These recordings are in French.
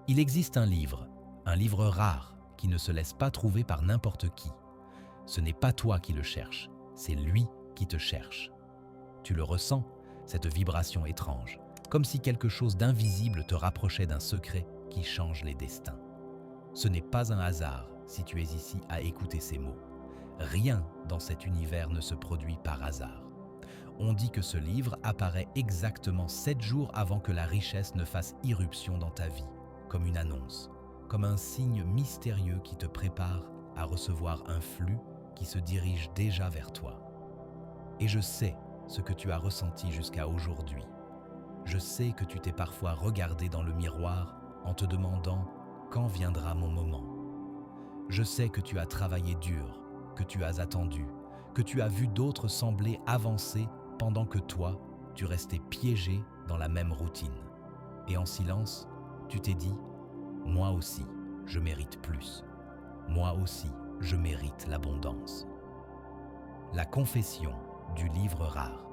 Il existe un livre rare qui ne se laisse pas trouver par n'importe qui. Ce n'est pas toi qui le cherches, c'est lui qui te cherche. Tu le ressens, cette vibration étrange, comme si quelque chose d'invisible te rapprochait d'un secret qui change les destins. Ce n'est pas un hasard si tu es ici à écouter ces mots. Rien dans cet univers ne se produit par hasard. On dit que ce livre apparaît exactement 7 jours avant que la richesse ne fasse irruption dans ta vie, comme une annonce, comme un signe mystérieux qui te prépare à recevoir un flux qui se dirige déjà vers toi. Et je sais ce que tu as ressenti jusqu'à aujourd'hui. Je sais que tu t'es parfois regardé dans le miroir en te demandant « Quand viendra mon moment ?» Je sais que tu as travaillé dur, que tu as attendu, que tu as vu d'autres sembler avancer pendant que toi, tu restais piégé dans la même routine. Et en silence, tu t'es dit « Moi aussi, je mérite plus. Moi aussi, je mérite l'abondance. » La confession du livre rare.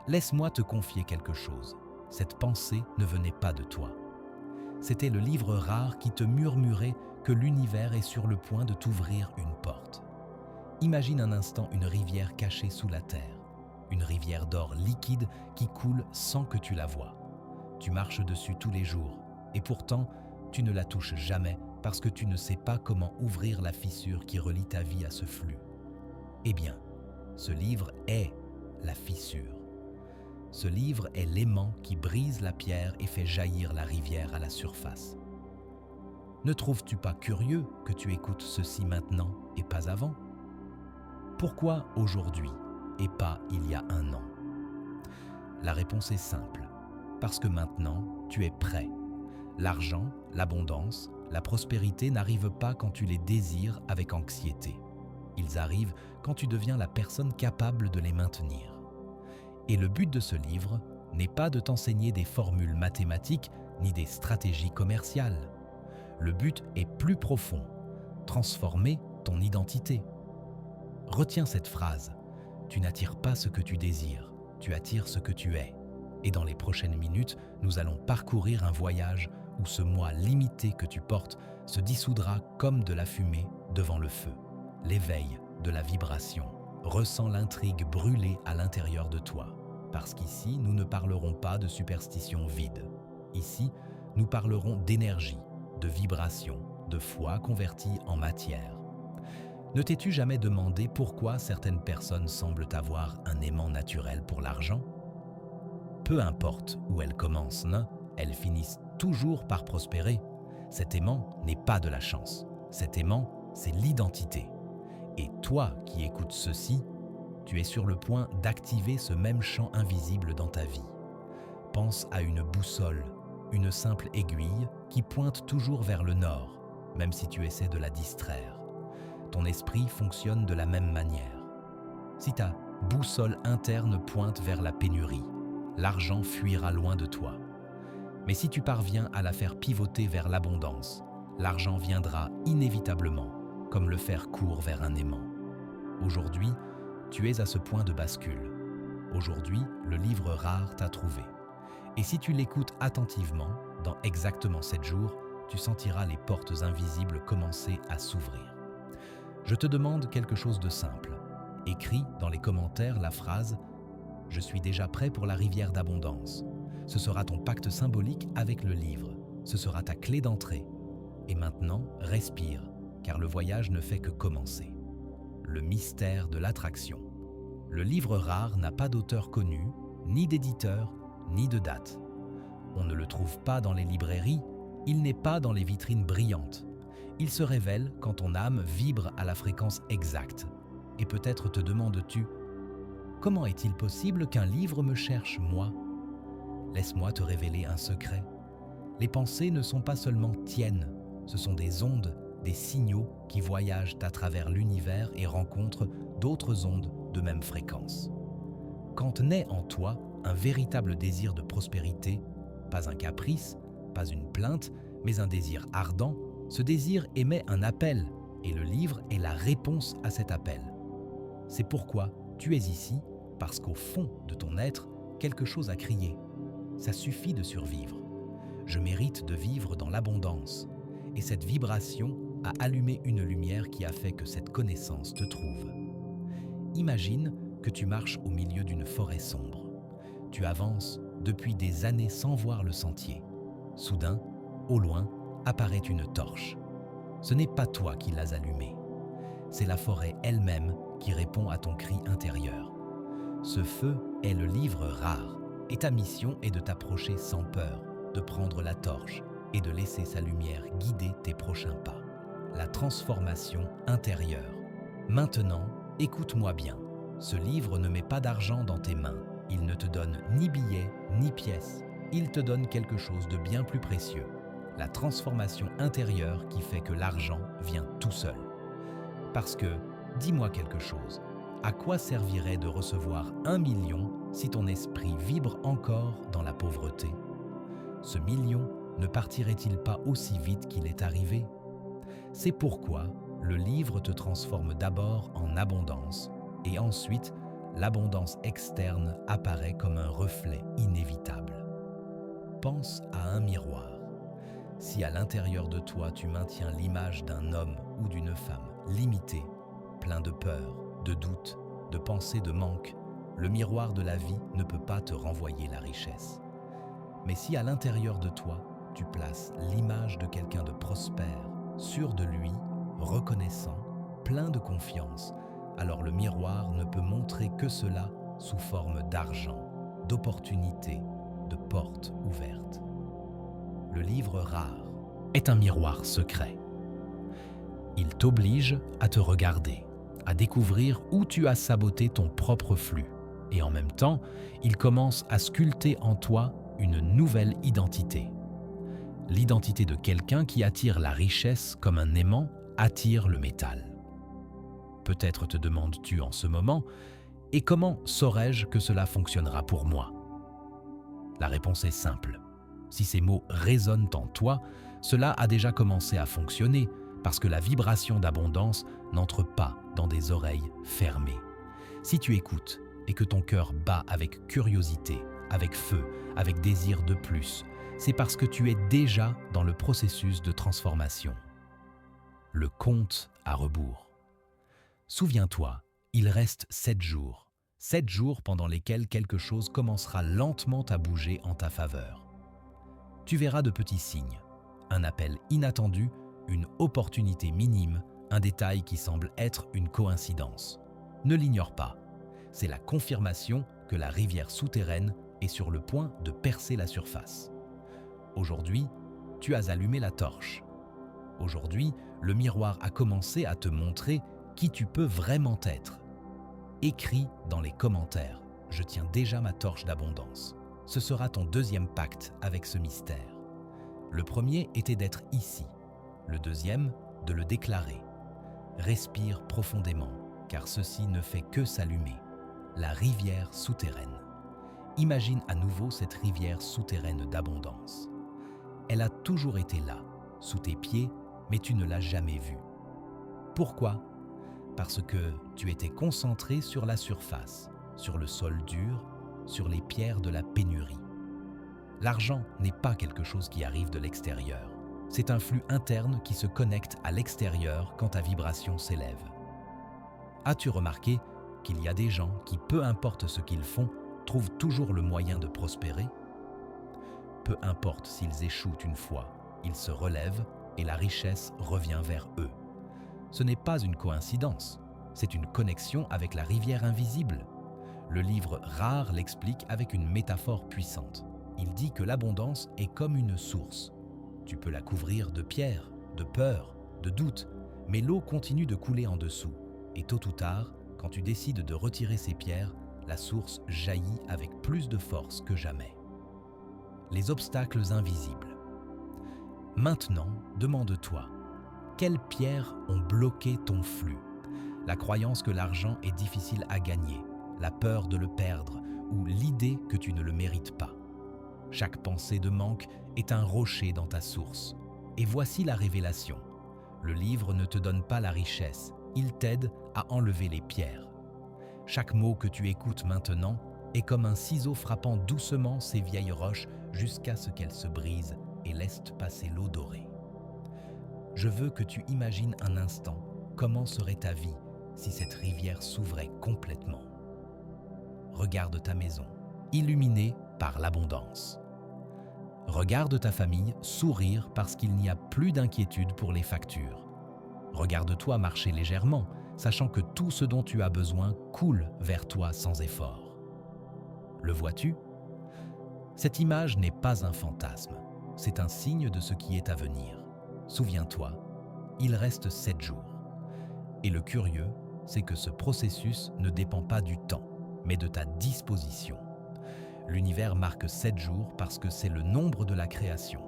Laisse-moi te confier quelque chose. Cette pensée ne venait pas de toi. C'était le livre rare qui te murmurait que l'univers est sur le point de t'ouvrir une porte. Imagine un instant une rivière cachée sous la terre, une rivière d'or liquide qui coule sans que tu la vois. Tu marches dessus tous les jours et pourtant, tu ne la touches jamais parce que tu ne sais pas comment ouvrir la fissure qui relie ta vie à ce flux. Eh bien, ce livre est la fissure. Ce livre est l'aimant qui brise la pierre et fait jaillir la rivière à la surface. Ne trouves-tu pas curieux que tu écoutes ceci maintenant et pas avant? Pourquoi aujourd'hui et pas il y a un an? La réponse est simple. Parce que maintenant, tu es prêt. L'argent, l'abondance, la prospérité n'arrivent pas quand tu les désires avec anxiété. Ils arrivent quand tu deviens la personne capable de les maintenir. Et le but de ce livre n'est pas de t'enseigner des formules mathématiques ni des stratégies commerciales. Le but est plus profond, transformer ton identité. Retiens cette phrase, tu n'attires pas ce que tu désires, tu attires ce que tu es. Et dans les prochaines minutes, nous allons parcourir un voyage où ce moi limité que tu portes se dissoudra comme de la fumée devant le feu. L'éveil de la vibration. Ressens l'intrigue brûler à l'intérieur de toi. Parce qu'ici, nous ne parlerons pas de superstition vide. Ici, nous parlerons d'énergie, de vibration, de foi convertie en matière. Ne t'es-tu jamais demandé pourquoi certaines personnes semblent avoir un aimant naturel pour l'argent? Peu importe où elles commencent, elles finissent toujours par prospérer. Cet aimant n'est pas de la chance. Cet aimant, c'est l'identité. Et toi qui écoutes ceci, tu es sur le point d'activer ce même champ invisible dans ta vie. Pense à une boussole, une simple aiguille qui pointe toujours vers le nord, même si tu essaies de la distraire. Ton esprit fonctionne de la même manière. Si ta boussole interne pointe vers la pénurie, l'argent fuira loin de toi. Mais si tu parviens à la faire pivoter vers l'abondance, l'argent viendra inévitablement, comme le fer court vers un aimant. Aujourd'hui, tu es à ce point de bascule. Aujourd'hui, le livre rare t'a trouvé. Et si tu l'écoutes attentivement, dans exactement 7 jours, tu sentiras les portes invisibles commencer à s'ouvrir. Je te demande quelque chose de simple. Écris dans les commentaires la phrase « Je suis déjà prêt pour la rivière d'abondance ». Ce sera ton pacte symbolique avec le livre. Ce sera ta clé d'entrée. Et maintenant, respire, car le voyage ne fait que commencer. Le mystère de l'attraction. Le livre rare n'a pas d'auteur connu, ni d'éditeur, ni de date. On ne le trouve pas dans les librairies, il n'est pas dans les vitrines brillantes. Il se révèle quand ton âme vibre à la fréquence exacte. Et peut-être te demandes-tu « Comment est-il possible qu'un livre me cherche, moi ?» Laisse-moi te révéler un secret. Les pensées ne sont pas seulement tiennes, ce sont des ondes, des signaux qui voyagent à travers l'univers et rencontrent d'autres ondes de même fréquence. Quand naît en toi un véritable désir de prospérité, pas un caprice, pas une plainte, mais un désir ardent, ce désir émet un appel et le livre est la réponse à cet appel. C'est pourquoi tu es ici, parce qu'au fond de ton être, quelque chose a crié. Ça suffit de survivre. Je mérite de vivre dans l'abondance. Et cette vibration a allumé une lumière qui a fait que cette connaissance te trouve. Imagine que tu marches au milieu d'une forêt sombre. Tu avances depuis des années sans voir le sentier. Soudain, au loin, apparaît une torche. Ce n'est pas toi qui l'as allumée. C'est la forêt elle-même qui répond à ton cri intérieur. Ce feu est le livre rare et ta mission est de t'approcher sans peur, de prendre la torche et de laisser sa lumière guider tes prochains pas. La transformation intérieure. Maintenant, écoute-moi bien. Ce livre ne met pas d'argent dans tes mains. Il ne te donne ni billets, ni pièces. Il te donne quelque chose de bien plus précieux. La transformation intérieure qui fait que l'argent vient tout seul. Parce que, dis-moi quelque chose, à quoi servirait de recevoir 1 million si ton esprit vibre encore dans la pauvreté? Ce million ne partirait-il pas aussi vite qu'il est arrivé? C'est pourquoi le livre te transforme d'abord en abondance et ensuite l'abondance externe apparaît comme un reflet inévitable. Pense à un miroir. Si à l'intérieur de toi tu maintiens l'image d'un homme ou d'une femme limité, plein de peur, de doute, de pensées de manque, le miroir de la vie ne peut pas te renvoyer la richesse. Mais si à l'intérieur de toi tu places l'image de quelqu'un de prospère, sûr de lui, reconnaissant, plein de confiance, alors le miroir ne peut montrer que cela sous forme d'argent, d'opportunités, de portes ouvertes. Le livre rare est un miroir secret. Il t'oblige à te regarder, à découvrir où tu as saboté ton propre flux. Et en même temps, il commence à sculpter en toi une nouvelle identité. L'identité de quelqu'un qui attire la richesse comme un aimant attire le métal. Peut-être te demandes-tu en ce moment, et comment saurais-je que cela fonctionnera pour moi? La réponse est simple. Si ces mots résonnent en toi, cela a déjà commencé à fonctionner parce que la vibration d'abondance n'entre pas dans des oreilles fermées. Si tu écoutes et que ton cœur bat avec curiosité, avec feu, avec désir de plus, c'est parce que tu es déjà dans le processus de transformation. Le compte à rebours. Souviens-toi, il reste 7 jours. 7 jours pendant lesquels quelque chose commencera lentement à bouger en ta faveur. Tu verras de petits signes, un appel inattendu, une opportunité minime, un détail qui semble être une coïncidence. Ne l'ignore pas, c'est la confirmation que la rivière souterraine est sur le point de percer la surface. Aujourd'hui, tu as allumé la torche. Aujourd'hui, le miroir a commencé à te montrer qui tu peux vraiment être. Écris dans les commentaires « Je tiens déjà ma torche d'abondance ». Ce sera ton deuxième pacte avec ce mystère. Le premier était d'être ici. Le deuxième, de le déclarer. Respire profondément, car ceci ne fait que s'allumer. La rivière souterraine. Imagine à nouveau cette rivière souterraine d'abondance. Elle a toujours été là, sous tes pieds, mais tu ne l'as jamais vue. Pourquoi ? Parce que tu étais concentré sur la surface, sur le sol dur, sur les pierres de la pénurie. L'argent n'est pas quelque chose qui arrive de l'extérieur. C'est un flux interne qui se connecte à l'extérieur quand ta vibration s'élève. As-tu remarqué qu'il y a des gens qui, peu importe ce qu'ils font, trouvent toujours le moyen de prospérer? Peu importe s'ils échouent une fois, ils se relèvent et la richesse revient vers eux. Ce n'est pas une coïncidence, c'est une connexion avec la rivière invisible. Le livre rare l'explique avec une métaphore puissante. Il dit que l'abondance est comme une source. Tu peux la couvrir de pierres, de peur, de doutes, mais l'eau continue de couler en dessous. Et tôt ou tard, quand tu décides de retirer ces pierres, la source jaillit avec plus de force que jamais. Les obstacles invisibles. Maintenant, demande-toi, quelles pierres ont bloqué ton flux? La croyance que l'argent est difficile à gagner, la peur de le perdre ou l'idée que tu ne le mérites pas. Chaque pensée de manque est un rocher dans ta source. Et voici la révélation. Le livre ne te donne pas la richesse, il t'aide à enlever les pierres. Chaque mot que tu écoutes maintenant est comme un ciseau frappant doucement ces vieilles roches jusqu'à ce qu'elles se brisent et et laisse passer l'eau dorée. Je veux que tu imagines un instant comment serait ta vie si cette rivière s'ouvrait complètement. Regarde ta maison, illuminée par l'abondance. Regarde ta famille sourire parce qu'il n'y a plus d'inquiétude pour les factures. Regarde-toi marcher légèrement, sachant que tout ce dont tu as besoin coule vers toi sans effort. Le vois-tu? Cette image n'est pas un fantasme, c'est un signe de ce qui est à venir. Souviens-toi, il reste 7 jours. Et le curieux, c'est que ce processus ne dépend pas du temps, mais de ta disposition. L'univers marque 7 jours parce que c'est le nombre de la création,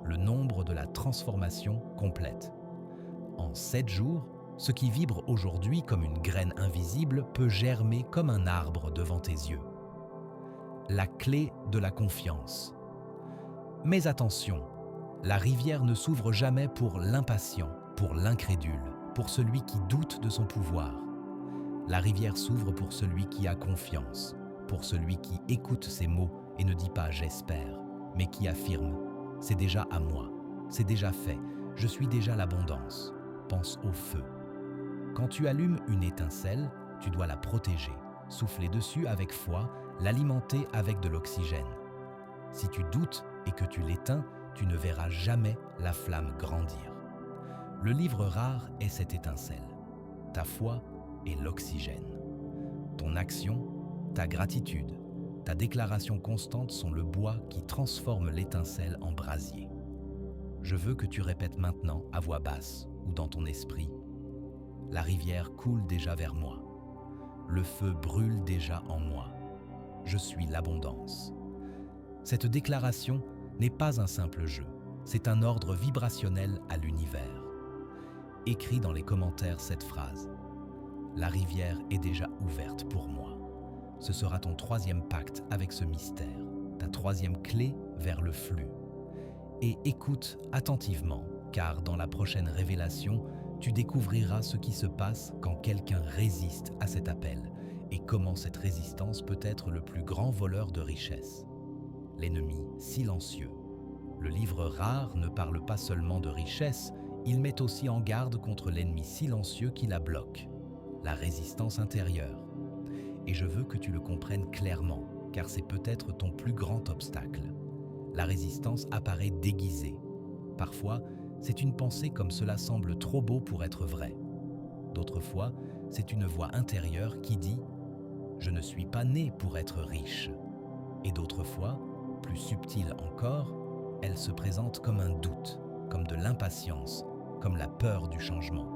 le nombre de la transformation complète. En 7 jours, ce qui vibre aujourd'hui comme une graine invisible peut germer comme un arbre devant tes yeux. La clé de la confiance. Mais attention, la rivière ne s'ouvre jamais pour l'impatient, pour l'incrédule, pour celui qui doute de son pouvoir. La rivière s'ouvre pour celui qui a confiance, pour celui qui écoute ses mots et ne dit pas « j'espère », mais qui affirme « c'est déjà à moi, c'est déjà fait, je suis déjà l'abondance ». Pense au feu. Quand tu allumes une étincelle, tu dois la protéger, souffler dessus avec foi, l'alimenter avec de l'oxygène. Si tu doutes et que tu l'éteins, tu ne verras jamais la flamme grandir. Le livre rare est cette étincelle. Ta foi est l'oxygène. Ton action, ta gratitude, ta déclaration constante sont le bois qui transforme l'étincelle en brasier. Je veux que tu répètes maintenant à voix basse ou dans ton esprit « La rivière coule déjà vers moi. Le feu brûle déjà en moi. Je suis l'abondance. » Cette déclaration n'est pas un simple jeu, c'est un ordre vibrationnel à l'univers. Écris dans les commentaires cette phrase. La rivière est déjà ouverte pour moi. Ce sera ton 3e pacte avec ce mystère, ta 3e clé vers le flux. Et écoute attentivement, car dans la prochaine révélation, tu découvriras ce qui se passe quand quelqu'un résiste à cet appel et comment cette résistance peut être le plus grand voleur de richesse. L'ennemi silencieux. Le livre rare ne parle pas seulement de richesse, il met aussi en garde contre l'ennemi silencieux qui la bloque, la résistance intérieure. Et je veux que tu le comprennes clairement, car c'est peut-être ton plus grand obstacle. La résistance apparaît déguisée. Parfois, c'est une pensée comme cela semble trop beau pour être vrai. D'autres fois, c'est une voix intérieure qui dit « Je ne suis pas né pour être riche ». Et d'autres fois, plus subtile encore, elle se présente comme un doute, comme de l'impatience, comme la peur du changement.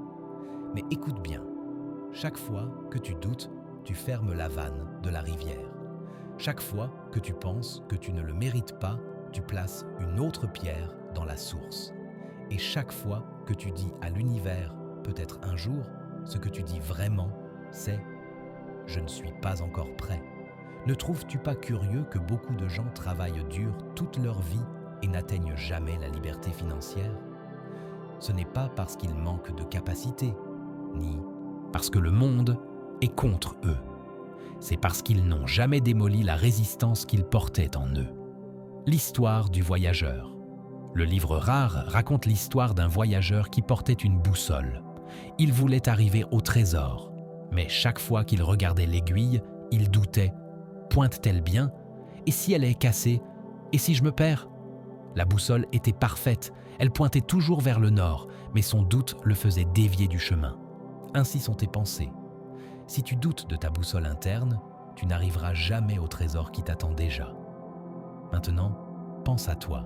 Mais écoute bien, chaque fois que tu doutes, tu fermes la vanne de la rivière. Chaque fois que tu penses que tu ne le mérites pas, tu places une autre pierre dans la source. Et chaque fois que tu dis à l'univers, peut-être un jour, ce que tu dis vraiment, c'est « Je ne suis pas encore prêt ». Ne trouves-tu pas curieux que beaucoup de gens travaillent dur toute leur vie et n'atteignent jamais la liberté financière? Ce n'est pas parce qu'ils manquent de capacité, ni parce que le monde est contre eux. C'est parce qu'ils n'ont jamais démoli la résistance qu'ils portaient en eux. L'histoire du voyageur. Le livre rare raconte l'histoire d'un voyageur qui portait une boussole. Il voulait arriver au trésor, mais chaque fois qu'il regardait l'aiguille, il doutait. Pointe-t-elle bien? Et si elle est cassée? Et si je me perds? La boussole était parfaite, elle pointait toujours vers le nord, mais son doute le faisait dévier du chemin. Ainsi sont tes pensées. Si tu doutes de ta boussole interne, tu n'arriveras jamais au trésor qui t'attend déjà. Maintenant, pense à toi.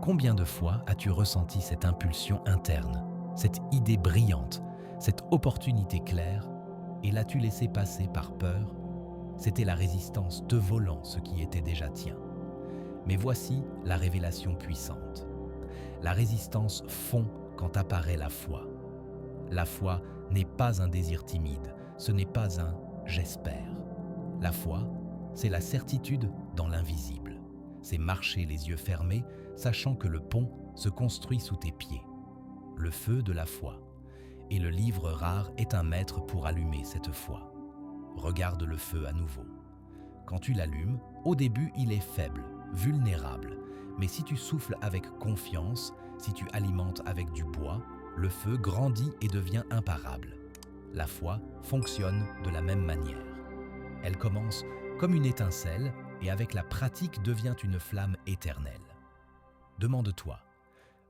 Combien de fois as-tu ressenti cette impulsion interne, cette idée brillante, cette opportunité claire, et l'as-tu laissé passer par peur? C'était la résistance te volant ce qui était déjà tien. Mais voici la révélation puissante. La résistance fond quand apparaît la foi. La foi n'est pas un désir timide, ce n'est pas un « j'espère ». La foi, c'est la certitude dans l'invisible. C'est marcher les yeux fermés, sachant que le pont se construit sous tes pieds. Le feu de la foi. Et le livre rare est un maître pour allumer cette foi. Regarde le feu à nouveau. Quand tu l'allumes, au début il est faible, vulnérable, Mais si tu souffles avec confiance, si tu alimentes avec du bois, le feu grandit et devient imparable. La foi fonctionne de la même manière. Elle commence comme une étincelle et avec la pratique devient une flamme éternelle. Demande-toi,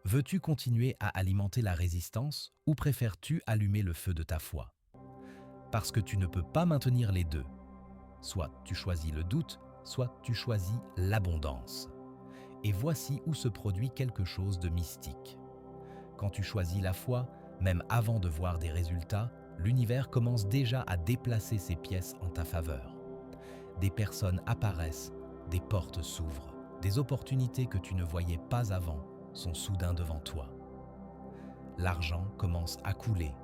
veux-tu continuer à alimenter la résistance ou préfères-tu allumer le feu de ta foi? Parce que tu ne peux pas maintenir les deux. Soit tu choisis le doute, soit tu choisis l'abondance. Et voici où se produit quelque chose de mystique. Quand tu choisis la foi, même avant de voir des résultats, l'univers commence déjà à déplacer ses pièces en ta faveur. Des personnes apparaissent, des portes s'ouvrent, des opportunités que tu ne voyais pas avant sont soudain devant toi. L'argent commence à couler,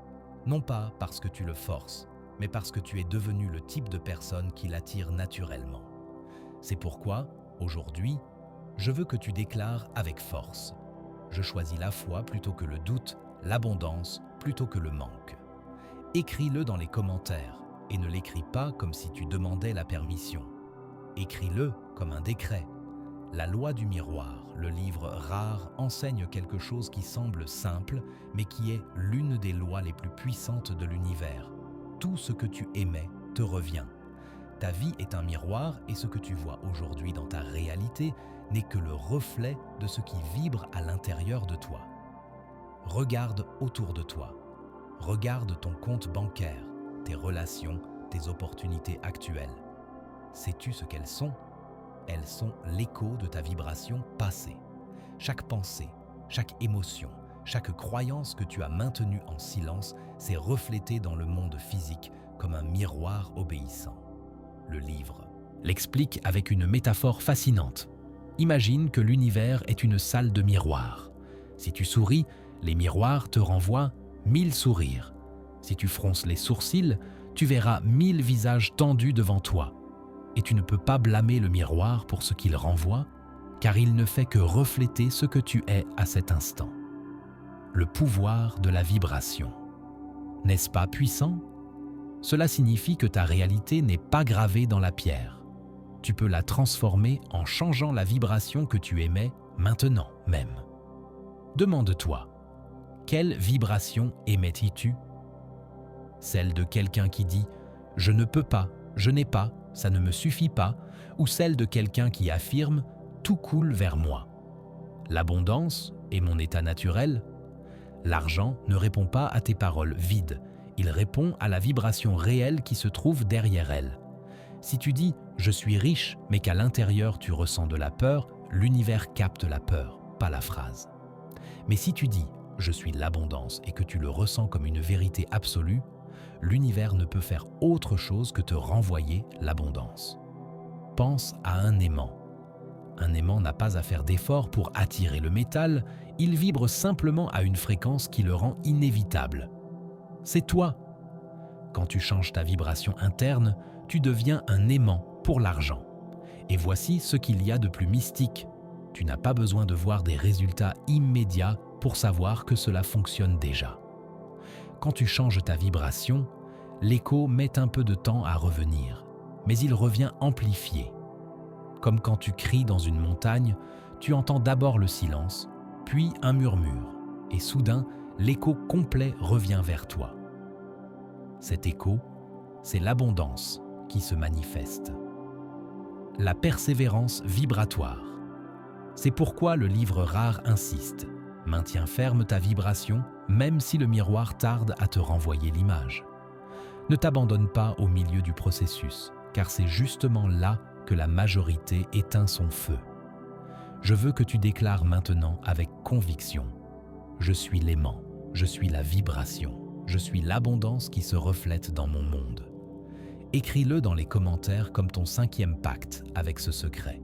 non pas parce que tu le forces, mais parce que tu es devenu le type de personne qui l'attire naturellement. C'est pourquoi, aujourd'hui, je veux que tu déclares avec force. Je choisis la foi plutôt que le doute, l'abondance plutôt que le manque. Écris-le dans les commentaires et ne l'écris pas comme si tu demandais la permission. Écris-le comme un décret. La loi du miroir, le livre rare, enseigne quelque chose qui semble simple, mais qui est l'une des lois les plus puissantes de l'univers. Tout ce que tu émets te revient. Ta vie est un miroir et ce que tu vois aujourd'hui dans ta réalité n'est que le reflet de ce qui vibre à l'intérieur de toi. Regarde autour de toi. Regarde ton compte bancaire, tes relations, tes opportunités actuelles. Sais-tu ce qu'elles sont? Elles sont l'écho de ta vibration passée. Chaque pensée, chaque émotion, chaque croyance que tu as maintenue en silence s'est reflétée dans le monde physique comme un miroir obéissant. Le livre l'explique avec une métaphore fascinante. Imagine que l'univers est une salle de miroirs. Si tu souris, les miroirs te renvoient 1000 sourires. Si tu fronces les sourcils, tu verras 1000 visages tendus devant toi. Et tu ne peux pas blâmer le miroir pour ce qu'il renvoie, car il ne fait que refléter ce que tu es à cet instant. Le pouvoir de la vibration. N'est-ce pas puissant? Cela signifie que ta réalité n'est pas gravée dans la pierre. Tu peux la transformer en changeant la vibration que tu émets maintenant même. Demande-toi, quelle vibration émets-tu? Celle de quelqu'un qui dit « je ne peux pas, je n'ai pas, ça ne me suffit pas » ou celle de quelqu'un qui affirme « tout coule vers moi ». L'abondance est mon état naturel. L'argent ne répond pas à tes paroles vides, il répond à la vibration réelle qui se trouve derrière elle. Si tu dis « je suis riche » mais qu'à l'intérieur tu ressens de la peur, l'univers capte la peur, pas la phrase. Mais si tu dis « je suis l'abondance » et que tu le ressens comme une vérité absolue, l'univers ne peut faire autre chose que te renvoyer l'abondance. Pense à un aimant. Un aimant n'a pas à faire d'efforts pour attirer le métal, il vibre simplement à une fréquence qui le rend inévitable. C'est toi. Quand tu changes ta vibration interne, tu deviens un aimant pour l'argent. Et voici ce qu'il y a de plus mystique. Tu n'as pas besoin de voir des résultats immédiats pour savoir que cela fonctionne déjà. Quand tu changes ta vibration, l'écho met un peu de temps à revenir, mais il revient amplifié. Comme quand tu cries dans une montagne, tu entends d'abord le silence, puis un murmure, et soudain, l'écho complet revient vers toi. Cet écho, c'est l'abondance qui se manifeste. La persévérance vibratoire. C'est pourquoi le livre rare insiste. Maintiens ferme ta vibration, même si le miroir tarde à te renvoyer l'image. Ne t'abandonne pas au milieu du processus, car c'est justement là que la majorité éteint son feu. Je veux que tu déclares maintenant avec conviction. Je suis l'aimant, je suis la vibration, je suis l'abondance qui se reflète dans mon monde. Écris-le dans les commentaires comme ton 5e pacte avec ce secret.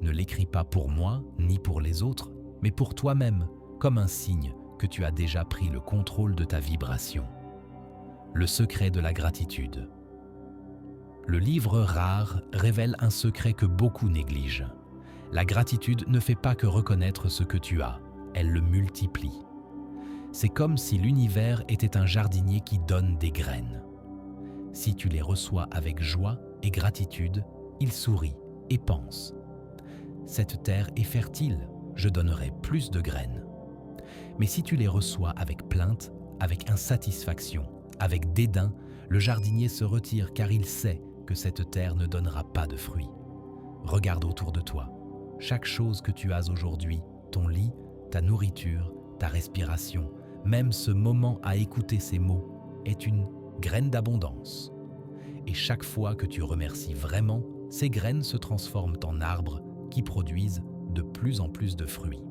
Ne l'écris pas pour moi ni pour les autres, mais pour toi-même, comme un signe que tu as déjà pris le contrôle de ta vibration. Le secret de la gratitude. Le livre rare révèle un secret que beaucoup négligent. La gratitude ne fait pas que reconnaître ce que tu as, elle le multiplie. C'est comme si l'univers était un jardinier qui donne des graines. Si tu les reçois avec joie et gratitude, il sourit et pense. cette terre est fertile, je donnerai plus de graines. Mais si tu les reçois avec plainte, avec insatisfaction, avec dédain, le jardinier se retire car il sait que cette terre ne donnera pas de fruits. Regarde autour de toi. Chaque chose que tu as aujourd'hui, ton lit, ta nourriture, ta respiration, même ce moment à écouter ces mots, est une graine d'abondance. Et chaque fois que tu remercies vraiment, ces graines se transforment en arbres qui produisent de plus en plus de fruits.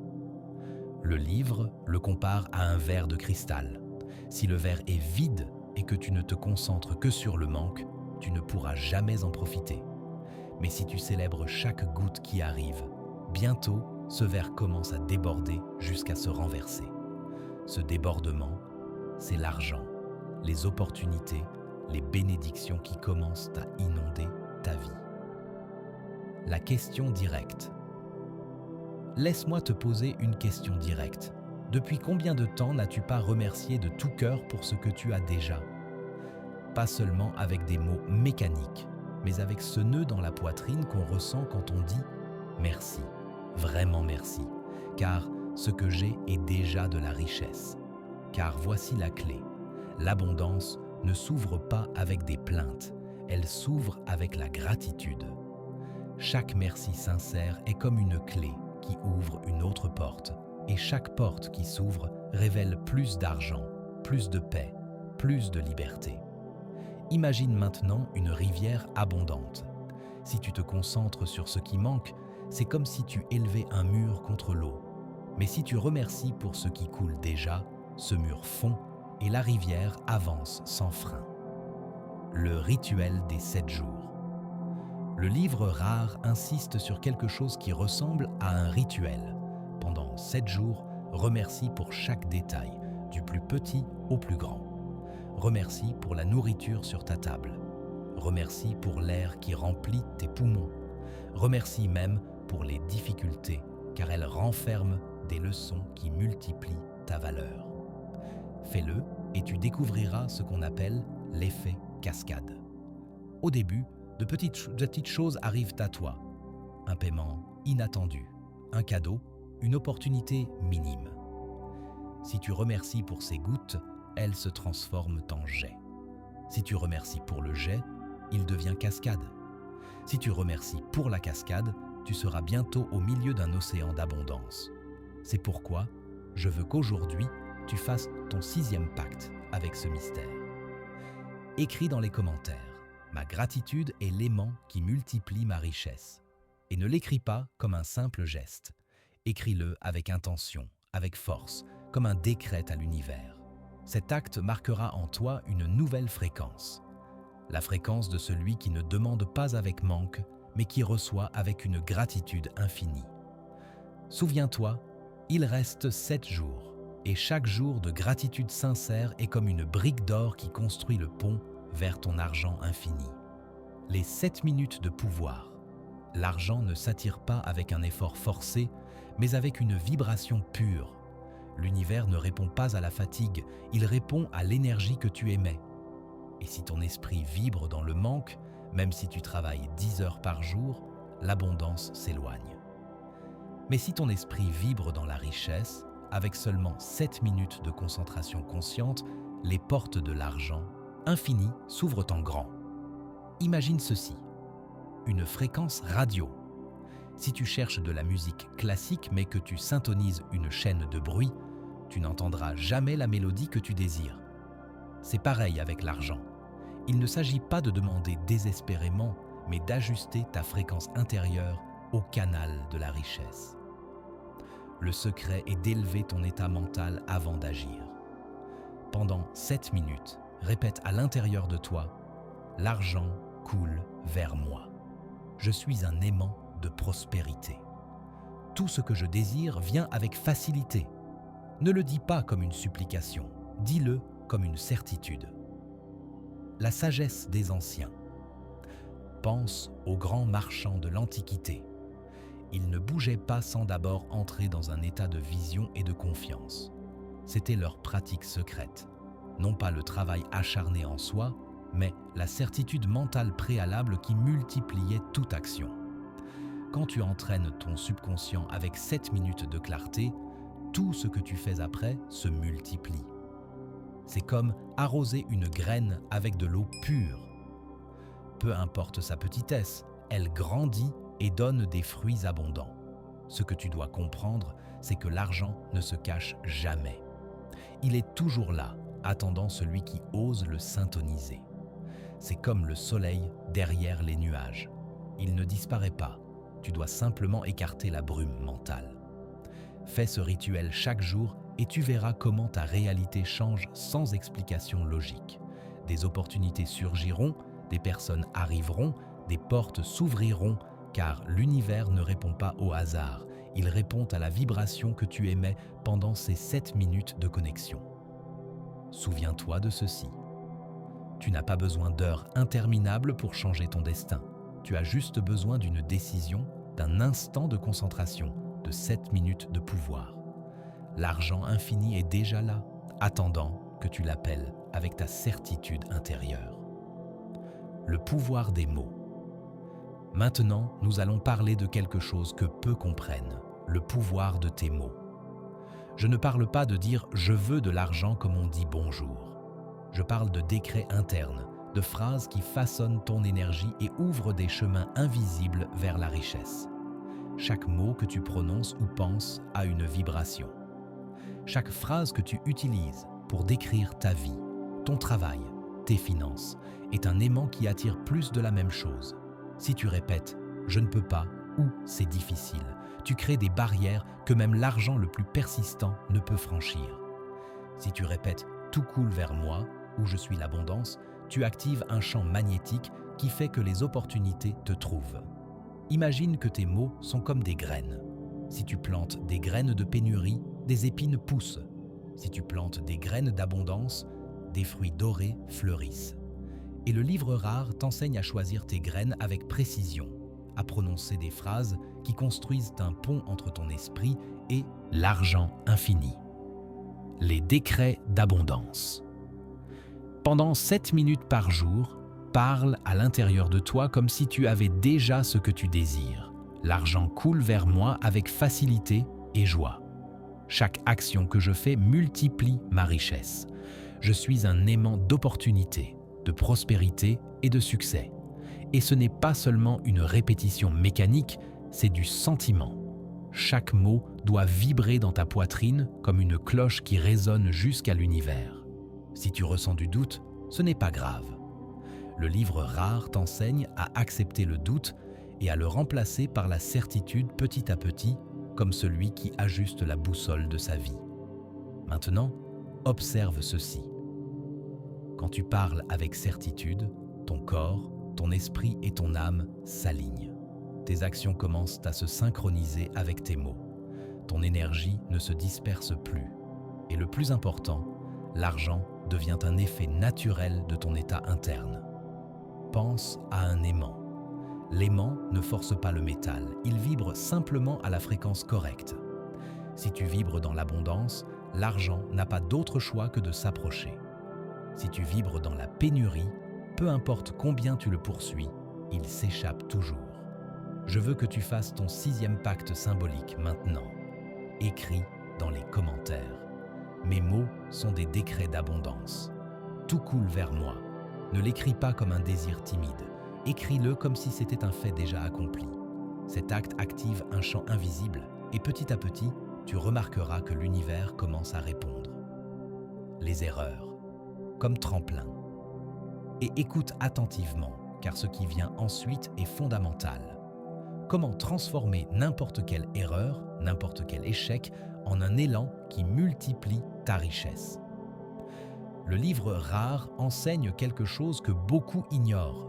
Le livre le compare à un verre de cristal. Si le verre est vide et que tu ne te concentres que sur le manque, tu ne pourras jamais en profiter. Mais si tu célèbres chaque goutte qui arrive, bientôt, ce verre commence à déborder jusqu'à se renverser. Ce débordement, c'est l'argent, les opportunités, les bénédictions qui commencent à inonder ta vie. La question directe. Laisse-moi te poser une question directe. Depuis combien de temps n'as-tu pas remercié de tout cœur pour ce que tu as déjà? Pas seulement avec des mots mécaniques, mais avec ce nœud dans la poitrine qu'on ressent quand on dit « merci ». Vraiment merci, car ce que j'ai est déjà de la richesse. Car voici la clé. L'abondance ne s'ouvre pas avec des plaintes, elle s'ouvre avec la gratitude. Chaque merci sincère est comme une clé qui ouvre une autre porte, et chaque porte qui s'ouvre révèle plus d'argent, plus de paix, plus de liberté. Imagine maintenant une rivière abondante. Si tu te concentres sur ce qui manque, c'est comme si tu élevais un mur contre l'eau. Mais si tu remercies pour ce qui coule déjà, ce mur fond et la rivière avance sans frein. Le rituel des 7 jours. Le livre rare insiste sur quelque chose qui ressemble à un rituel. Pendant 7 jours, remercie pour chaque détail, du plus petit au plus grand. Remercie pour la nourriture sur ta table. Remercie pour l'air qui remplit tes poumons. Remercie même pour les difficultés, car elles renferment des leçons qui multiplient ta valeur. Fais-le et tu découvriras ce qu'on appelle l'effet cascade. Au début, de petites choses arrivent à toi. Un paiement inattendu, un cadeau, une opportunité minime. Si tu remercies pour ces gouttes, elles se transforment en jet. Si tu remercies pour le jet, il devient cascade. Si tu remercies pour la cascade, tu seras bientôt au milieu d'un océan d'abondance. C'est pourquoi je veux qu'aujourd'hui, tu fasses ton 6e pacte avec ce mystère. Écris dans les commentaires « Ma gratitude est l'aimant qui multiplie ma richesse ». Et ne l'écris pas comme un simple geste. Écris-le avec intention, avec force, comme un décret à l'univers. Cet acte marquera en toi une nouvelle fréquence. La fréquence de celui qui ne demande pas avec manque, mais qui reçoit avec une gratitude infinie. Souviens-toi, il reste 7 jours, et chaque jour de gratitude sincère est comme une brique d'or qui construit le pont vers ton argent infini. Les 7 minutes de pouvoir. L'argent ne s'attire pas avec un effort forcé, mais avec une vibration pure. L'univers ne répond pas à la fatigue, il répond à l'énergie que tu émets. Et si ton esprit vibre dans le manque, même si tu travailles 10 heures par jour, l'abondance s'éloigne. Mais si ton esprit vibre dans la richesse, avec seulement 7 minutes de concentration consciente, les portes de l'argent infini s'ouvrent en grand. Imagine ceci, une fréquence radio. Si tu cherches de la musique classique mais que tu syntonises une chaîne de bruit, tu n'entendras jamais la mélodie que tu désires. C'est pareil avec l'argent. Il ne s'agit pas de demander désespérément, mais d'ajuster ta fréquence intérieure au canal de la richesse. Le secret est d'élever ton état mental avant d'agir. Pendant 7 minutes, répète à l'intérieur de toi « L'argent coule vers moi. Je suis un aimant de prospérité. Tout ce que je désire vient avec facilité. » Ne le dis pas comme une supplication, dis-le comme une certitude. La sagesse des anciens. Pense aux grands marchands de l'Antiquité. Ils ne bougeaient pas sans d'abord entrer dans un état de vision et de confiance. C'était leur pratique secrète. Non pas le travail acharné en soi, mais la certitude mentale préalable qui multipliait toute action. Quand tu entraînes ton subconscient avec 7 minutes de clarté, tout ce que tu fais après se multiplie. C'est comme arroser une graine avec de l'eau pure. Peu importe sa petitesse, elle grandit et donne des fruits abondants. Ce que tu dois comprendre, c'est que l'argent ne se cache jamais. Il est toujours là, attendant celui qui ose le syntoniser. C'est comme le soleil derrière les nuages. Il ne disparaît pas. Tu dois simplement écarter la brume mentale. Fais ce rituel chaque jour et tu verras comment ta réalité change sans explication logique. Des opportunités surgiront, des personnes arriveront, des portes s'ouvriront, car l'univers ne répond pas au hasard. Il répond à la vibration que tu émets pendant ces 7 minutes de connexion. Souviens-toi de ceci. Tu n'as pas besoin d'heures interminables pour changer ton destin. Tu as juste besoin d'une décision, d'un instant de concentration, de 7 minutes de pouvoir. L'argent infini est déjà là, attendant que tu l'appelles avec ta certitude intérieure. Le pouvoir des mots. Maintenant, nous allons parler de quelque chose que peu comprennent, le pouvoir de tes mots. Je ne parle pas de dire « je veux de l'argent » comme on dit « bonjour ». Je parle de décrets internes, de phrases qui façonnent ton énergie et ouvrent des chemins invisibles vers la richesse. Chaque mot que tu prononces ou penses a une vibration. Chaque phrase que tu utilises pour décrire ta vie, ton travail, tes finances, est un aimant qui attire plus de la même chose. Si tu répètes « je ne peux pas » ou « c'est difficile », tu crées des barrières que même l'argent le plus persistant ne peut franchir. Si tu répètes « tout coule vers moi » ou « je suis l'abondance », tu actives un champ magnétique qui fait que les opportunités te trouvent. Imagine que tes mots sont comme des graines. Si tu plantes des graines de pénurie, des épines poussent. Si tu plantes des graines d'abondance, des fruits dorés fleurissent. Et le livre rare t'enseigne à choisir tes graines avec précision, à prononcer des phrases qui construisent un pont entre ton esprit et l'argent infini. Les décrets d'abondance. Pendant 7 minutes par jour, parle à l'intérieur de toi comme si tu avais déjà ce que tu désires. L'argent coule vers moi avec facilité et joie. Chaque action que je fais multiplie ma richesse. Je suis un aimant d'opportunités, de prospérité et de succès. Et ce n'est pas seulement une répétition mécanique, c'est du sentiment. Chaque mot doit vibrer dans ta poitrine comme une cloche qui résonne jusqu'à l'univers. Si tu ressens du doute, ce n'est pas grave. Le livre rare t'enseigne à accepter le doute et à le remplacer par la certitude petit à petit, comme celui qui ajuste la boussole de sa vie. Maintenant, observe ceci. Quand tu parles avec certitude, ton corps, ton esprit et ton âme s'alignent. Tes actions commencent à se synchroniser avec tes mots. Ton énergie ne se disperse plus. Et le plus important, l'argent devient un effet naturel de ton état interne. Pense à un aimant. L'aimant ne force pas le métal, il vibre simplement à la fréquence correcte. Si tu vibres dans l'abondance, l'argent n'a pas d'autre choix que de s'approcher. Si tu vibres dans la pénurie, peu importe combien tu le poursuis, il s'échappe toujours. Je veux que tu fasses ton 6e pacte symbolique maintenant. Écris dans les commentaires. Mes mots sont des décrets d'abondance. Tout coule vers moi. Ne l'écris pas comme un désir timide. Écris-le comme si c'était un fait déjà accompli. Cet acte active un champ invisible et petit à petit, tu remarqueras que l'univers commence à répondre. Les erreurs, comme tremplin. Et écoute attentivement, car ce qui vient ensuite est fondamental. Comment transformer n'importe quelle erreur, n'importe quel échec, en un élan qui multiplie ta richesse. Le livre rare enseigne quelque chose que beaucoup ignorent.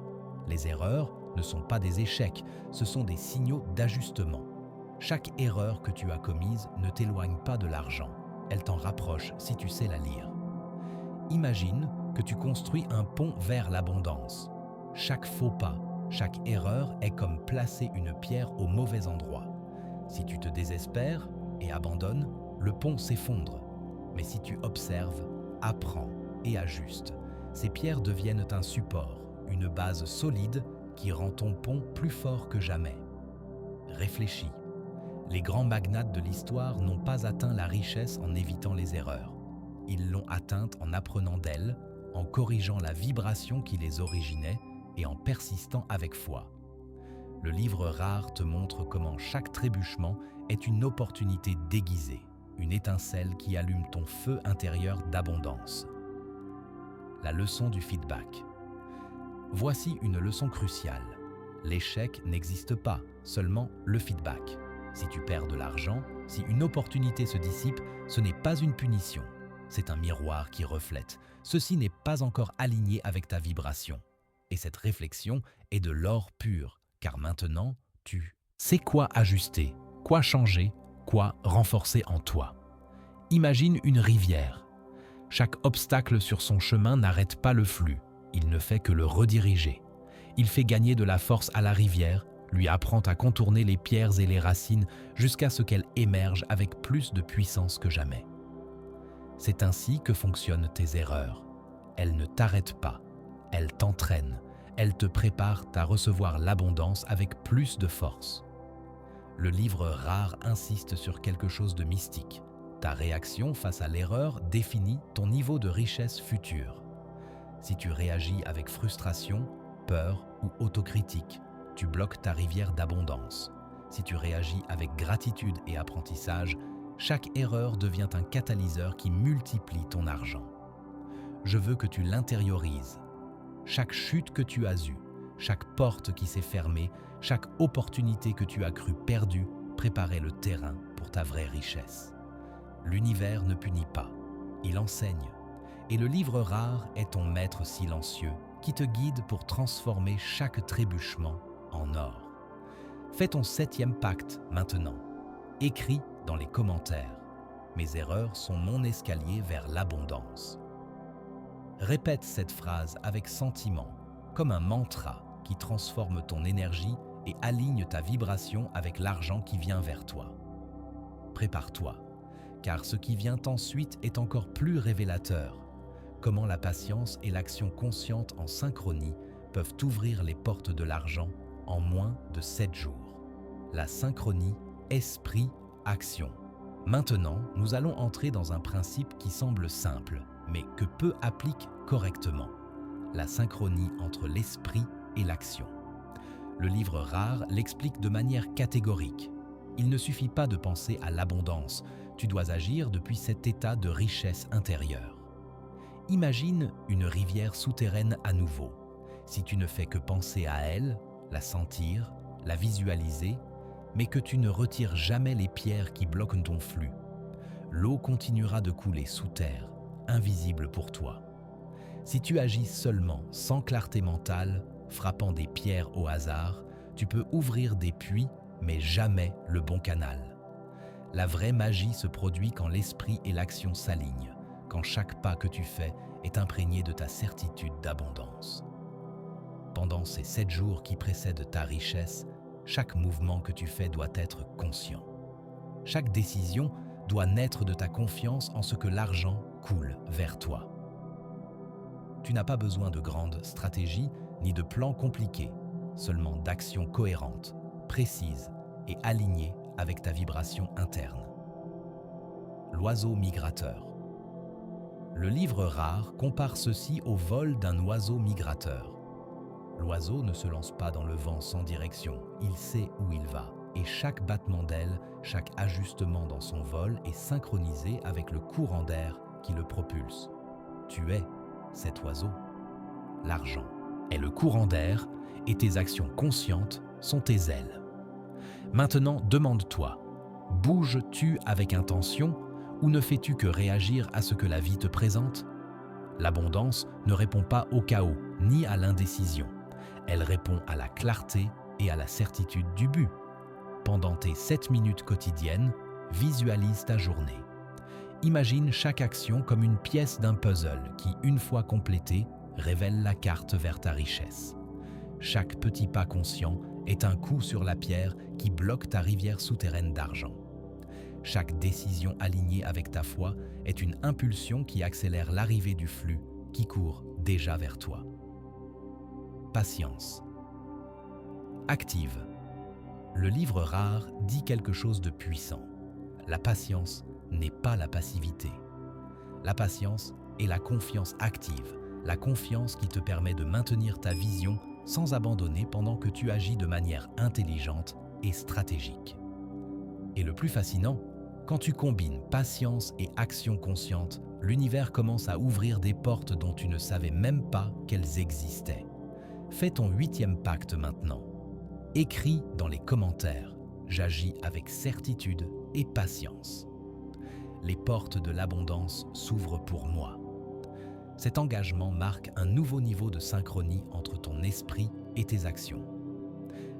Les erreurs ne sont pas des échecs, ce sont des signaux d'ajustement. Chaque erreur que tu as commise ne t'éloigne pas de l'argent, elle t'en rapproche si tu sais la lire. Imagine que tu construis un pont vers l'abondance. Chaque faux pas, chaque erreur est comme placer une pierre au mauvais endroit. Si tu te désespères et abandonnes, le pont s'effondre. Mais si tu observes, apprends et ajustes, ces pierres deviennent un support, une base solide qui rend ton pont plus fort que jamais. réfléchis. Les grands magnates de l'histoire n'ont pas atteint la richesse en évitant les erreurs. Ils l'ont atteinte en apprenant d'elles, en corrigeant la vibration qui les originait et en persistant avec foi. Le livre rare te montre comment chaque trébuchement est une opportunité déguisée, une étincelle qui allume ton feu intérieur d'abondance. La leçon du feedback. Voici une leçon cruciale. L'échec n'existe pas, seulement le feedback. Si tu perds de l'argent, si une opportunité se dissipe, ce n'est pas une punition. C'est un miroir qui reflète. Ceci n'est pas encore aligné avec ta vibration. Et cette réflexion est de l'or pur, car maintenant, tu sais quoi ajuster, quoi changer, quoi renforcer en toi. Imagine une rivière. Chaque obstacle sur son chemin n'arrête pas le flux. Il ne fait que le rediriger. Il fait gagner de la force à la rivière, lui apprend à contourner les pierres et les racines jusqu'à ce qu'elle émerge avec plus de puissance que jamais. C'est ainsi que fonctionnent tes erreurs. Elles ne t'arrêtent pas, elles t'entraînent, elles te préparent à recevoir l'abondance avec plus de force. Le livre rare insiste sur quelque chose de mystique. Ta réaction face à l'erreur définit ton niveau de richesse future. Si tu réagis avec frustration, peur ou autocritique, tu bloques ta rivière d'abondance. Si tu réagis avec gratitude et apprentissage, chaque erreur devient un catalyseur qui multiplie ton argent. Je veux que tu l'intériorises. Chaque chute que tu as eue, chaque porte qui s'est fermée, chaque opportunité que tu as cru perdue, préparait le terrain pour ta vraie richesse. L'univers ne punit pas, il enseigne. Et le livre rare est ton maître silencieux qui te guide pour transformer chaque trébuchement en or. Fais ton 7e pacte maintenant. Écris dans les commentaires. Mes erreurs sont mon escalier vers l'abondance. Répète cette phrase avec sentiment, comme un mantra qui transforme ton énergie et aligne ta vibration avec l'argent qui vient vers toi. Prépare-toi, car ce qui vient ensuite est encore plus révélateur. Comment la patience et l'action consciente en synchronie peuvent ouvrir les portes de l'argent en moins de 7 jours. La synchronie, esprit, action. Maintenant, nous allons entrer dans un principe qui semble simple, mais que peu appliquent correctement. La synchronie entre l'esprit et l'action. Le livre rare l'explique de manière catégorique. Il ne suffit pas de penser à l'abondance, tu dois agir depuis cet état de richesse intérieure. Imagine une rivière souterraine à nouveau. Si tu ne fais que penser à elle, la sentir, la visualiser, mais que tu ne retires jamais les pierres qui bloquent ton flux, l'eau continuera de couler sous terre, invisible pour toi. Si tu agis seulement sans clarté mentale, frappant des pierres au hasard, tu peux ouvrir des puits, mais jamais le bon canal. La vraie magie se produit quand l'esprit et l'action s'alignent, quand chaque pas que tu fais est imprégné de ta certitude d'abondance. Pendant ces 7 jours qui précèdent ta richesse, chaque mouvement que tu fais doit être conscient. Chaque décision doit naître de ta confiance en ce que l'argent coule vers toi. Tu n'as pas besoin de grandes stratégies ni de plans compliqués, seulement d'actions cohérentes, précises et alignées avec ta vibration interne. L'oiseau migrateur. Le livre rare compare ceci au vol d'un oiseau migrateur. L'oiseau ne se lance pas dans le vent sans direction, il sait où il va, et chaque battement d'aile, chaque ajustement dans son vol est synchronisé avec le courant d'air qui le propulse. Tu es cet oiseau. L'argent est le courant d'air et tes actions conscientes sont tes ailes. Maintenant, demande-toi, bouges-tu avec intention ou ne fais-tu que réagir à ce que la vie te présente? L'abondance ne répond pas au chaos ni à l'indécision. Elle répond à la clarté et à la certitude du but. Pendant tes 7 minutes quotidiennes, visualise ta journée. Imagine chaque action comme une pièce d'un puzzle qui, une fois complétée, révèle la carte vers ta richesse. Chaque petit pas conscient est un coup sur la pierre qui bloque ta rivière souterraine d'argent. Chaque décision alignée avec ta foi est une impulsion qui accélère l'arrivée du flux qui court déjà vers toi. Patience. Active. Le livre rare dit quelque chose de puissant. La patience n'est pas la passivité. La patience est la confiance active, la confiance qui te permet de maintenir ta vision sans abandonner pendant que tu agis de manière intelligente et stratégique. Et le plus fascinant, quand tu combines patience et action consciente, l'univers commence à ouvrir des portes dont tu ne savais même pas qu'elles existaient. Fais ton 8e pacte maintenant. Écris dans les commentaires « J'agis avec certitude et patience ». Les portes de l'abondance s'ouvrent pour moi. Cet engagement marque un nouveau niveau de synchronie entre ton esprit et tes actions.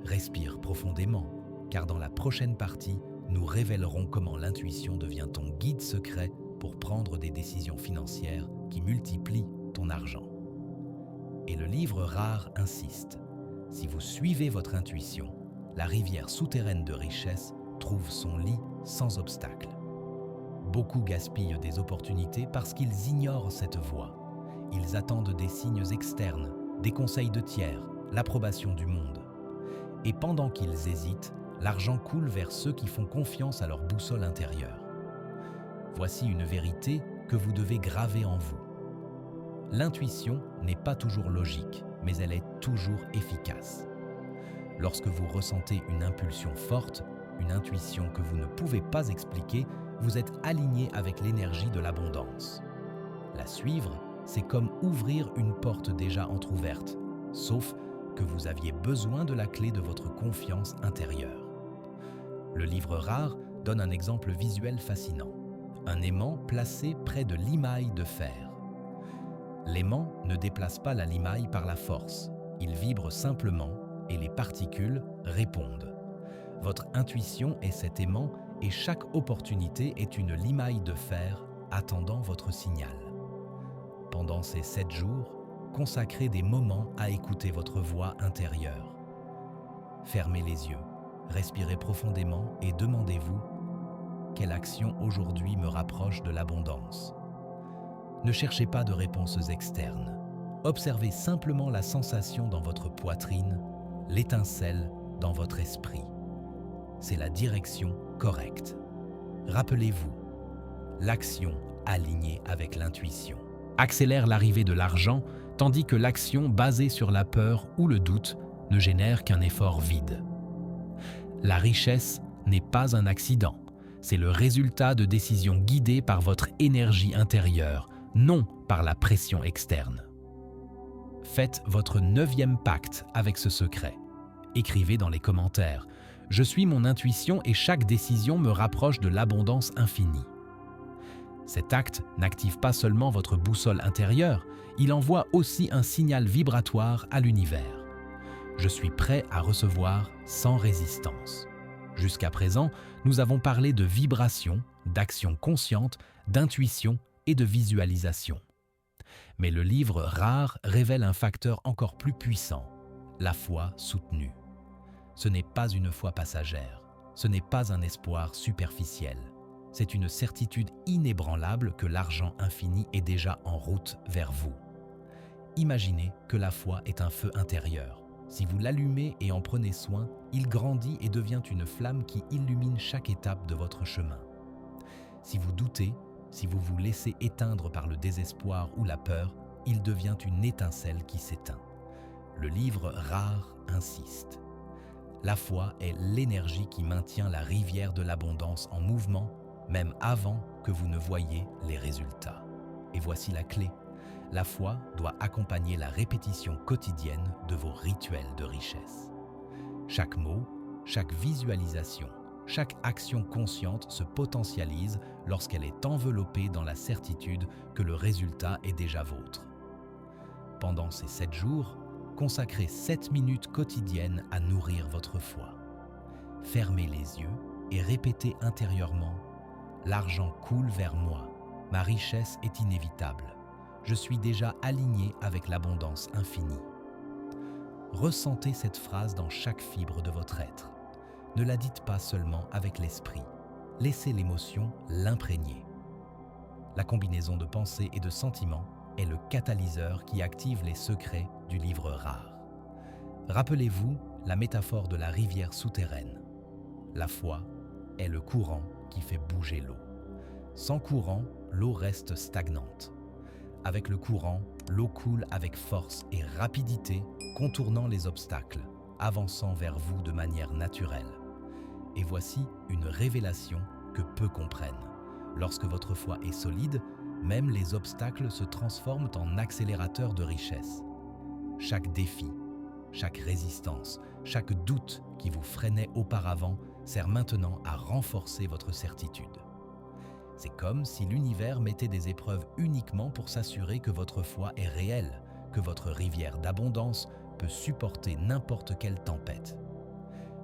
Respire profondément, car dans la prochaine partie, nous révélerons comment l'intuition devient ton guide secret pour prendre des décisions financières qui multiplient ton argent. Et le livre rare insiste. Si vous suivez votre intuition, la rivière souterraine de richesse trouve son lit sans obstacle. Beaucoup gaspillent des opportunités parce qu'ils ignorent cette voie. Ils attendent des signes externes, des conseils de tiers, l'approbation du monde. Et pendant qu'ils hésitent, l'argent coule vers ceux qui font confiance à leur boussole intérieure. Voici une vérité que vous devez graver en vous. L'intuition n'est pas toujours logique, mais elle est toujours efficace. Lorsque vous ressentez une impulsion forte, une intuition que vous ne pouvez pas expliquer, vous êtes aligné avec l'énergie de l'abondance. La suivre, c'est comme ouvrir une porte déjà entr'ouverte, sauf que vous aviez besoin de la clé de votre confiance intérieure. Le livre rare donne un exemple visuel fascinant. Un aimant placé près de limailles de fer. L'aimant ne déplace pas la limaille par la force, il vibre simplement et les particules répondent. Votre intuition est cet aimant et chaque opportunité est une limaille de fer attendant votre signal. Pendant ces 7 jours, consacrez des moments à écouter votre voix intérieure. Fermez les yeux, respirez profondément et demandez-vous « Quelle action aujourd'hui me rapproche de l'abondance ?» Ne cherchez pas de réponses externes. Observez simplement la sensation dans votre poitrine, l'étincelle dans votre esprit. C'est la direction correcte. Rappelez-vous, l'action alignée avec l'intuition accélère l'arrivée de l'argent, tandis que l'action basée sur la peur ou le doute ne génère qu'un effort vide. La richesse n'est pas un accident, c'est le résultat de décisions guidées par votre énergie intérieure, non par la pression externe. Faites votre 9e pacte avec ce secret. Écrivez dans les commentaires « Je suis mon intuition et chaque décision me rapproche de l'abondance infinie ». Cet acte n'active pas seulement votre boussole intérieure, il envoie aussi un signal vibratoire à l'univers. Je suis prêt à recevoir sans résistance. Jusqu'à présent, nous avons parlé de vibration, d'action consciente, d'intuition et de visualisation. Mais le livre rare révèle un facteur encore plus puissant, la foi soutenue. Ce n'est pas une foi passagère, ce n'est pas un espoir superficiel. C'est une certitude inébranlable que l'argent infini est déjà en route vers vous. Imaginez que la foi est un feu intérieur. Si vous l'allumez et en prenez soin, il grandit et devient une flamme qui illumine chaque étape de votre chemin. Si vous doutez, si vous vous laissez éteindre par le désespoir ou la peur, il devient une étincelle qui s'éteint. Le livre rare insiste. La foi est l'énergie qui maintient la rivière de l'abondance en mouvement, même avant que vous ne voyiez les résultats. Et voici la clé. La foi doit accompagner la répétition quotidienne de vos rituels de richesse. Chaque mot, chaque visualisation, chaque action consciente se potentialise lorsqu'elle est enveloppée dans la certitude que le résultat est déjà vôtre. Pendant ces 7 jours, consacrez 7 minutes quotidiennes à nourrir votre foi. Fermez les yeux et répétez intérieurement « L'argent coule vers moi, ma richesse est inévitable. Je suis déjà aligné avec l'abondance infinie. » Ressentez cette phrase dans chaque fibre de votre être. Ne la dites pas seulement avec l'esprit. Laissez l'émotion l'imprégner. La combinaison de pensée et de sentiments est le catalyseur qui active les secrets du livre rare. Rappelez-vous la métaphore de la rivière souterraine. La foi est le courant qui fait bouger l'eau. Sans courant, l'eau reste stagnante. Avec le courant, l'eau coule avec force et rapidité, contournant les obstacles, avançant vers vous de manière naturelle. Et voici une révélation que peu comprennent. Lorsque votre foi est solide, même les obstacles se transforment en accélérateurs de richesse. Chaque défi, chaque résistance, chaque doute qui vous freinait auparavant sert maintenant à renforcer votre certitude. C'est comme si l'univers mettait des épreuves uniquement pour s'assurer que votre foi est réelle, que votre rivière d'abondance peut supporter n'importe quelle tempête.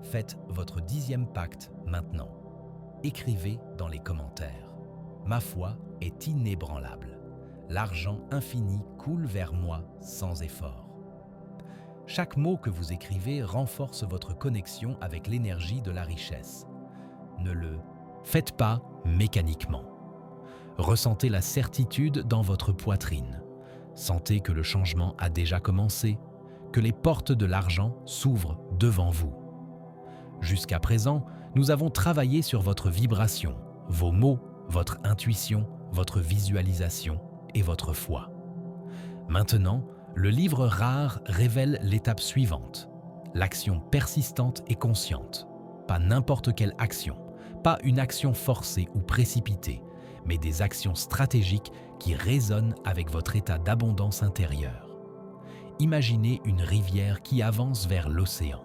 Faites votre 10e pacte maintenant. Écrivez dans les commentaires. Ma foi est inébranlable. L'argent infini coule vers moi sans effort. Chaque mot que vous écrivez renforce votre connexion avec l'énergie de la richesse. Ne le faites pas mécaniquement. Ressentez la certitude dans votre poitrine. Sentez que le changement a déjà commencé, que les portes de l'argent s'ouvrent devant vous. Jusqu'à présent, nous avons travaillé sur votre vibration, vos mots, votre intuition, votre visualisation et votre foi. Maintenant, le livre rare révèle l'étape suivante, l'action persistante et consciente. Pas n'importe quelle action, pas une action forcée ou précipitée, mais des actions stratégiques qui résonnent avec votre état d'abondance intérieure. Imaginez une rivière qui avance vers l'océan.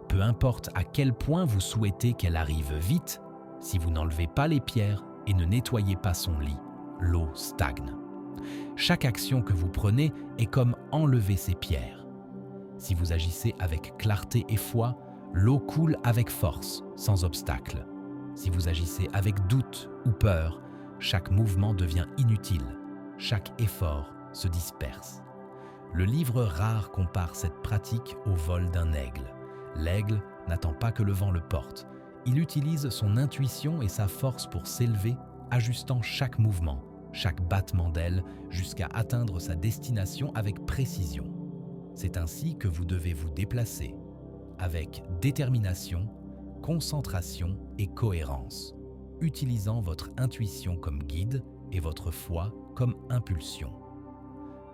Peu importe à quel point vous souhaitez qu'elle arrive vite, si vous n'enlevez pas les pierres et ne nettoyez pas son lit, l'eau stagne. Chaque action que vous prenez est comme enlever ces pierres. Si vous agissez avec clarté et foi, l'eau coule avec force, sans obstacle. Si vous agissez avec doute ou peur, chaque mouvement devient inutile, chaque effort se disperse. Le livre rare compare cette pratique au vol d'un aigle. L'aigle n'attend pas que le vent le porte. Il utilise son intuition et sa force pour s'élever, ajustant chaque mouvement, chaque battement d'aile, jusqu'à atteindre sa destination avec précision. C'est ainsi que vous devez vous déplacer, avec détermination, concentration et cohérence, utilisant votre intuition comme guide et votre foi comme impulsion.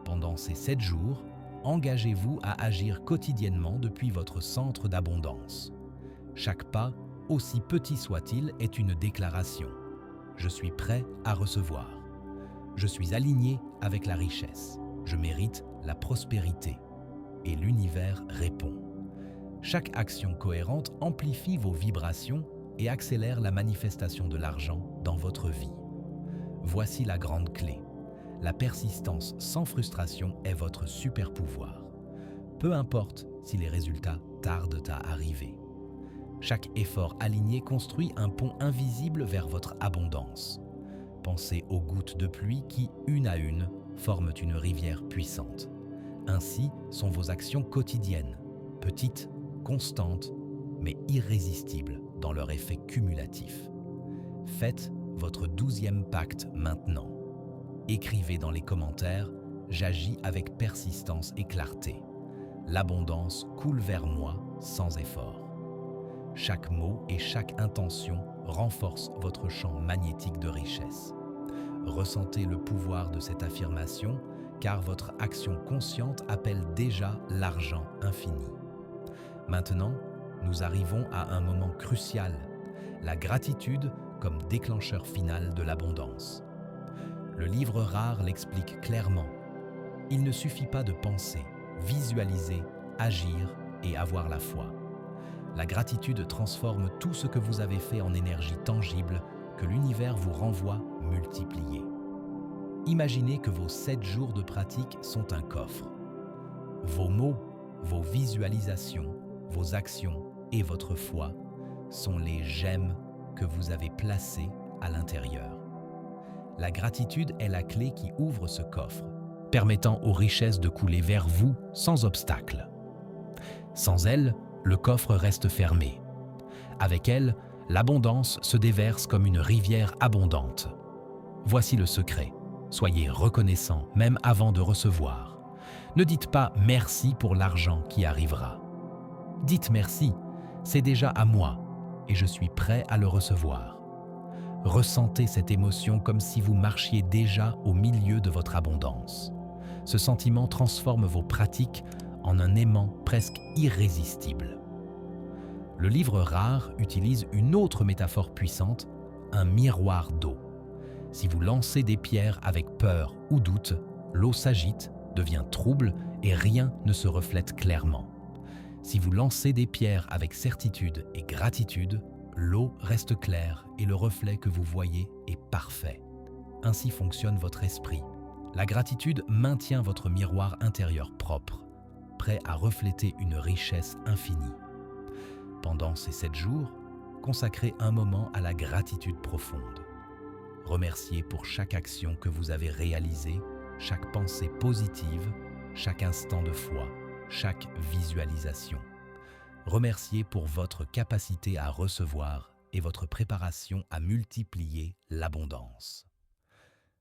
Pendant ces 7 jours, engagez-vous à agir quotidiennement depuis votre centre d'abondance. Chaque pas, aussi petit soit-il, est une déclaration. Je suis prêt à recevoir. Je suis aligné avec la richesse. Je mérite la prospérité. Et l'univers répond. Chaque action cohérente amplifie vos vibrations et accélère la manifestation de l'argent dans votre vie. Voici la grande clé. La persistance sans frustration est votre super pouvoir. Peu importe si les résultats tardent à arriver. Chaque effort aligné construit un pont invisible vers votre abondance. Pensez aux gouttes de pluie qui, une à une, forment une rivière puissante. Ainsi sont vos actions quotidiennes, petites, constantes, mais irrésistibles dans leur effet cumulatif. Faites votre 12e pacte maintenant. Écrivez dans les commentaires « J'agis avec persistance et clarté. L'abondance coule vers moi sans effort. » Chaque mot et chaque intention renforcent votre champ magnétique de richesse. Ressentez le pouvoir de cette affirmation, car votre action consciente appelle déjà l'argent infini. Maintenant, nous arrivons à un moment crucial, la gratitude comme déclencheur final de l'abondance. Le livre rare l'explique clairement. Il ne suffit pas de penser, visualiser, agir et avoir la foi. La gratitude transforme tout ce que vous avez fait en énergie tangible que l'univers vous renvoie multipliée. Imaginez que vos 7 jours de pratique sont un coffre. Vos mots, vos visualisations, vos actions et votre foi sont les gemmes que vous avez placées à l'intérieur. La gratitude est la clé qui ouvre ce coffre, permettant aux richesses de couler vers vous sans obstacle. Sans elle, le coffre reste fermé. Avec elle, l'abondance se déverse comme une rivière abondante. Voici le secret. Soyez reconnaissant même avant de recevoir. Ne dites pas « merci » pour l'argent qui arrivera. Dites « merci, c'est déjà à moi » et je suis prêt à le recevoir. Ressentez cette émotion comme si vous marchiez déjà au milieu de votre abondance. Ce sentiment transforme vos pratiques en un aimant presque irrésistible. Le livre rare utilise une autre métaphore puissante, un miroir d'eau. Si vous lancez des pierres avec peur ou doute, l'eau s'agite, devient trouble et rien ne se reflète clairement. Si vous lancez des pierres avec certitude et gratitude, l'eau reste claire et le reflet que vous voyez est parfait. Ainsi fonctionne votre esprit. La gratitude maintient votre miroir intérieur propre, prêt à refléter une richesse infinie. Pendant ces 7 jours, consacrez un moment à la gratitude profonde. Remerciez pour chaque action que vous avez réalisée, chaque pensée positive, chaque instant de foi, chaque visualisation. Remerciez pour votre capacité à recevoir et votre préparation à multiplier l'abondance.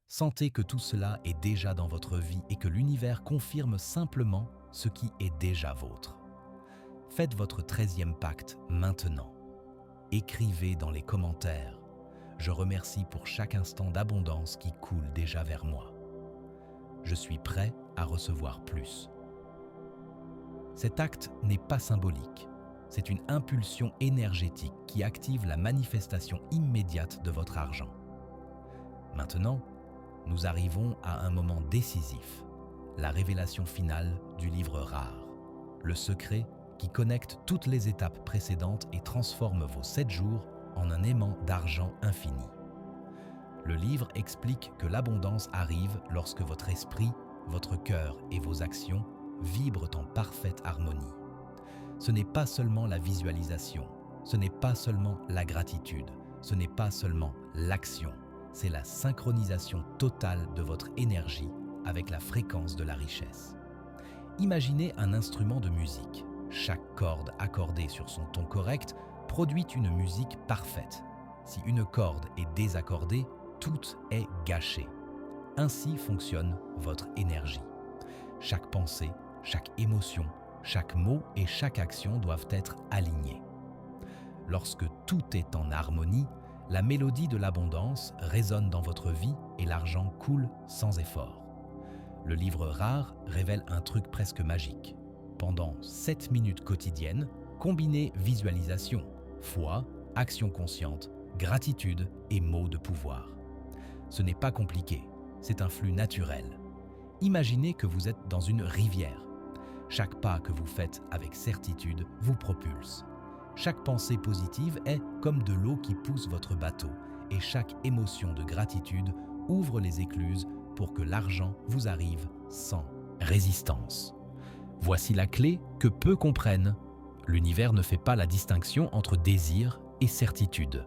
Sentez que tout cela est déjà dans votre vie et que l'univers confirme simplement ce qui est déjà vôtre. Faites votre 13e pacte maintenant. Écrivez dans les commentaires « Je remercie pour chaque instant d'abondance qui coule déjà vers moi. Je suis prêt à recevoir plus. » Cet acte n'est pas symbolique. C'est une impulsion énergétique qui active la manifestation immédiate de votre argent. Maintenant, nous arrivons à un moment décisif, la révélation finale du livre rare, le secret qui connecte toutes les étapes précédentes et transforme vos 7 jours en un aimant d'argent infini. Le livre explique que l'abondance arrive lorsque votre esprit, votre cœur et vos actions vibrent en parfaite harmonie. Ce n'est pas seulement la visualisation, ce n'est pas seulement la gratitude, ce n'est pas seulement l'action, c'est la synchronisation totale de votre énergie avec la fréquence de la richesse. Imaginez un instrument de musique. Chaque corde accordée sur son ton correct produit une musique parfaite. Si une corde est désaccordée, tout est gâché. Ainsi fonctionne votre énergie. Chaque pensée, chaque émotion, chaque mot et chaque action doivent être alignés. Lorsque tout est en harmonie, la mélodie de l'abondance résonne dans votre vie et l'argent coule sans effort. Le livre rare révèle un truc presque magique. Pendant 7 minutes quotidiennes, combinez visualisation, foi, action consciente, gratitude et mots de pouvoir. Ce n'est pas compliqué, c'est un flux naturel. Imaginez que vous êtes dans une rivière. Chaque pas que vous faites avec certitude vous propulse. Chaque pensée positive est comme de l'eau qui pousse votre bateau et chaque émotion de gratitude ouvre les écluses pour que l'argent vous arrive sans résistance. Voici la clé que peu comprennent. L'univers ne fait pas la distinction entre désir et certitude.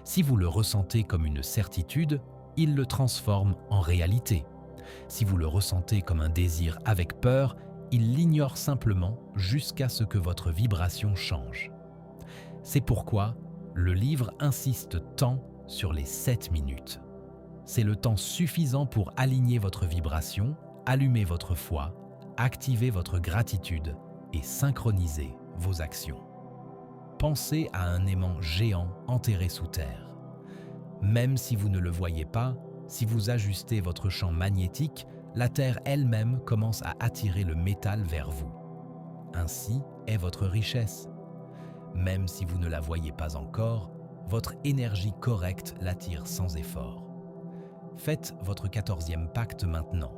Si vous le ressentez comme une certitude, il le transforme en réalité. Si vous le ressentez comme un désir avec peur, il l'ignore simplement jusqu'à ce que votre vibration change. C'est pourquoi le livre insiste tant sur les 7 minutes. C'est le temps suffisant pour aligner votre vibration, allumer votre foi, activer votre gratitude et synchroniser vos actions. Pensez à un aimant géant enterré sous terre. Même si vous ne le voyez pas, si vous ajustez votre champ magnétique, la Terre elle-même commence à attirer le métal vers vous. Ainsi est votre richesse. Même si vous ne la voyez pas encore, votre énergie correcte l'attire sans effort. Faites votre 14e pacte maintenant.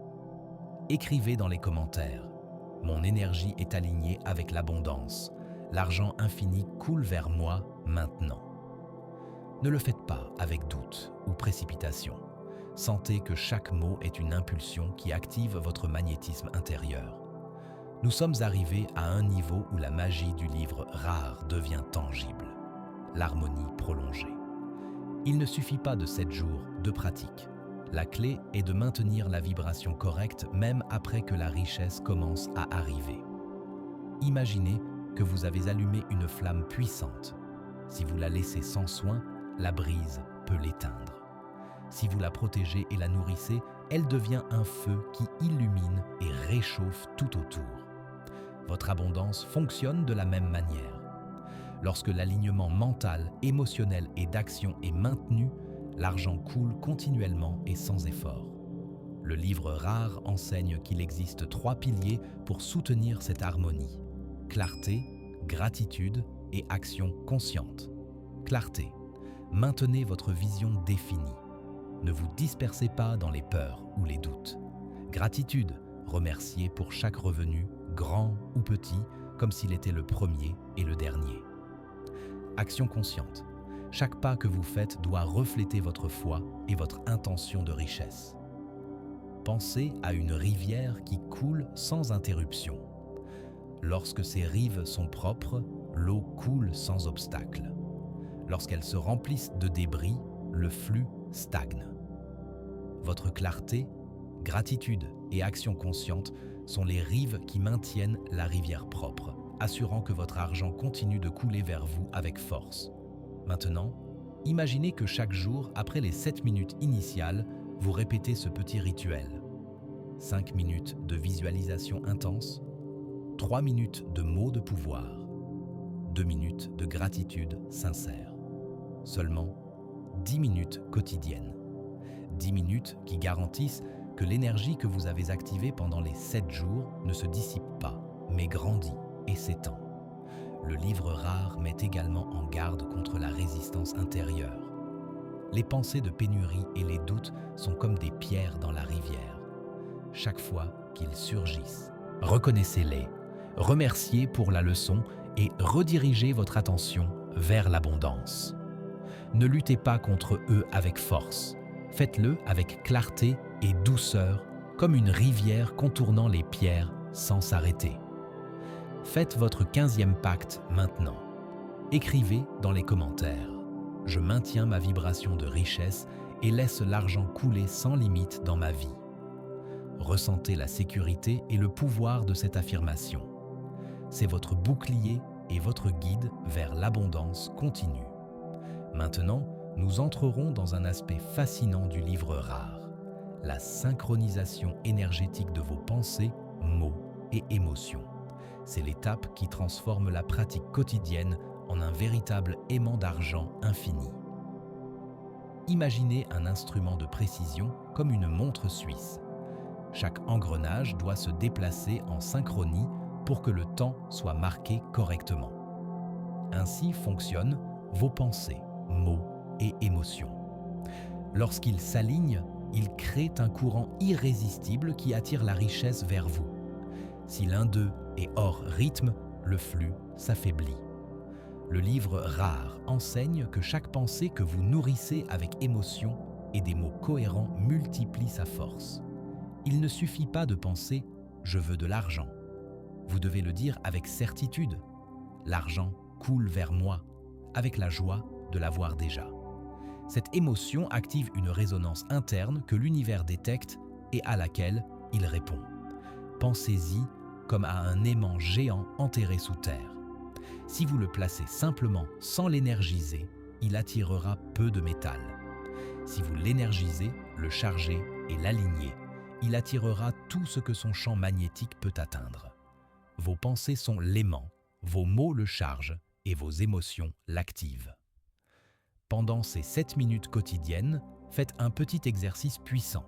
Écrivez dans les commentaires « Mon énergie est alignée avec l'abondance. L'argent infini coule vers moi maintenant. » Ne le faites pas avec doute ou précipitation. Sentez que chaque mot est une impulsion qui active votre magnétisme intérieur. Nous sommes arrivés à un niveau où la magie du livre rare devient tangible. L'harmonie prolongée. Il ne suffit pas de 7 jours de pratique. La clé est de maintenir la vibration correcte même après que la richesse commence à arriver. Imaginez que vous avez allumé une flamme puissante. Si vous la laissez sans soin, la brise peut l'éteindre. Si vous la protégez et la nourrissez, elle devient un feu qui illumine et réchauffe tout autour. Votre abondance fonctionne de la même manière. Lorsque l'alignement mental, émotionnel et d'action est maintenu, l'argent coule continuellement et sans effort. Le livre rare enseigne qu'il existe 3 piliers pour soutenir cette harmonie: clarté, gratitude et action consciente. Clarté. Maintenez votre vision définie. Ne vous dispersez pas dans les peurs ou les doutes. Gratitude. Remerciez pour chaque revenu, grand ou petit, comme s'il était le premier et le dernier. Action consciente. Chaque pas que vous faites doit refléter votre foi et votre intention de richesse. Pensez à une rivière qui coule sans interruption. Lorsque ses rives sont propres, l'eau coule sans obstacle. Lorsqu'elles se remplissent de débris, le flux stagne. Votre clarté, gratitude et action consciente sont les rives qui maintiennent la rivière propre, assurant que votre argent continue de couler vers vous avec force. Maintenant, imaginez que chaque jour, après les 7 minutes initiales, vous répétez ce petit rituel. 5 minutes de visualisation intense, 3 minutes de mots de pouvoir, 2 minutes de gratitude sincère. Seulement 10 minutes quotidiennes. 10 minutes qui garantissent que l'énergie que vous avez activée pendant les 7 jours ne se dissipe pas, mais grandit et s'étend. Le livre rare met également en garde contre la résistance intérieure. Les pensées de pénurie et les doutes sont comme des pierres dans la rivière. Chaque fois qu'ils surgissent, reconnaissez-les, remerciez pour la leçon et redirigez votre attention vers l'abondance. Ne luttez pas contre eux avec force. Faites-le avec clarté et douceur, comme une rivière contournant les pierres sans s'arrêter. Faites votre 15e pacte maintenant. Écrivez dans les commentaires. Je maintiens ma vibration de richesse et laisse l'argent couler sans limite dans ma vie. Ressentez la sécurité et le pouvoir de cette affirmation. C'est votre bouclier et votre guide vers l'abondance continue. Maintenant, nous entrerons dans un aspect fascinant du livre rare, la synchronisation énergétique de vos pensées, mots et émotions. C'est l'étape qui transforme la pratique quotidienne en un véritable aimant d'argent infini. Imaginez un instrument de précision comme une montre suisse. Chaque engrenage doit se déplacer en synchronie pour que le temps soit marqué correctement. Ainsi fonctionnent vos pensées, mots et émotions. Lorsqu'ils s'alignent, ils créent un courant irrésistible qui attire la richesse vers vous. Si l'un d'eux est hors rythme, le flux s'affaiblit. Le livre rare enseigne que chaque pensée que vous nourrissez avec émotion et des mots cohérents multiplie sa force. Il ne suffit pas de penser « je veux de l'argent ». Vous devez le dire avec certitude. L'argent coule vers moi, avec la joie de l'avoir déjà. Cette émotion active une résonance interne que l'univers détecte et à laquelle il répond. Pensez-y comme à un aimant géant enterré sous terre. Si vous le placez simplement sans l'énergiser, il attirera peu de métal. Si vous l'énergisez, le chargez et l'alignez, il attirera tout ce que son champ magnétique peut atteindre. Vos pensées sont l'aimant, vos mots le chargent et vos émotions l'activent. Pendant ces 7 minutes quotidiennes, faites un petit exercice puissant.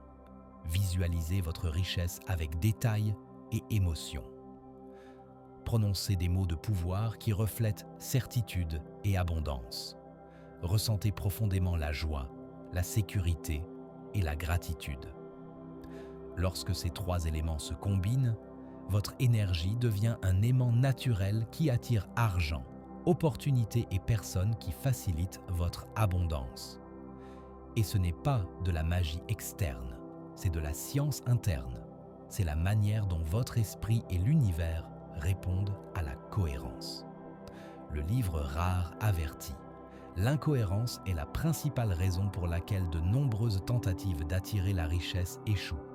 Visualisez votre richesse avec détail et émotion. Prononcez des mots de pouvoir qui reflètent certitude et abondance. Ressentez profondément la joie, la sécurité et la gratitude. Lorsque ces 3 éléments se combinent, votre énergie devient un aimant naturel qui attire argent, opportunités et personnes qui facilitent votre abondance. Et ce n'est pas de la magie externe, c'est de la science interne. C'est la manière dont votre esprit et l'univers répondent à la cohérence. Le livre rare avertit. L'incohérence est la principale raison pour laquelle de nombreuses tentatives d'attirer la richesse échouent.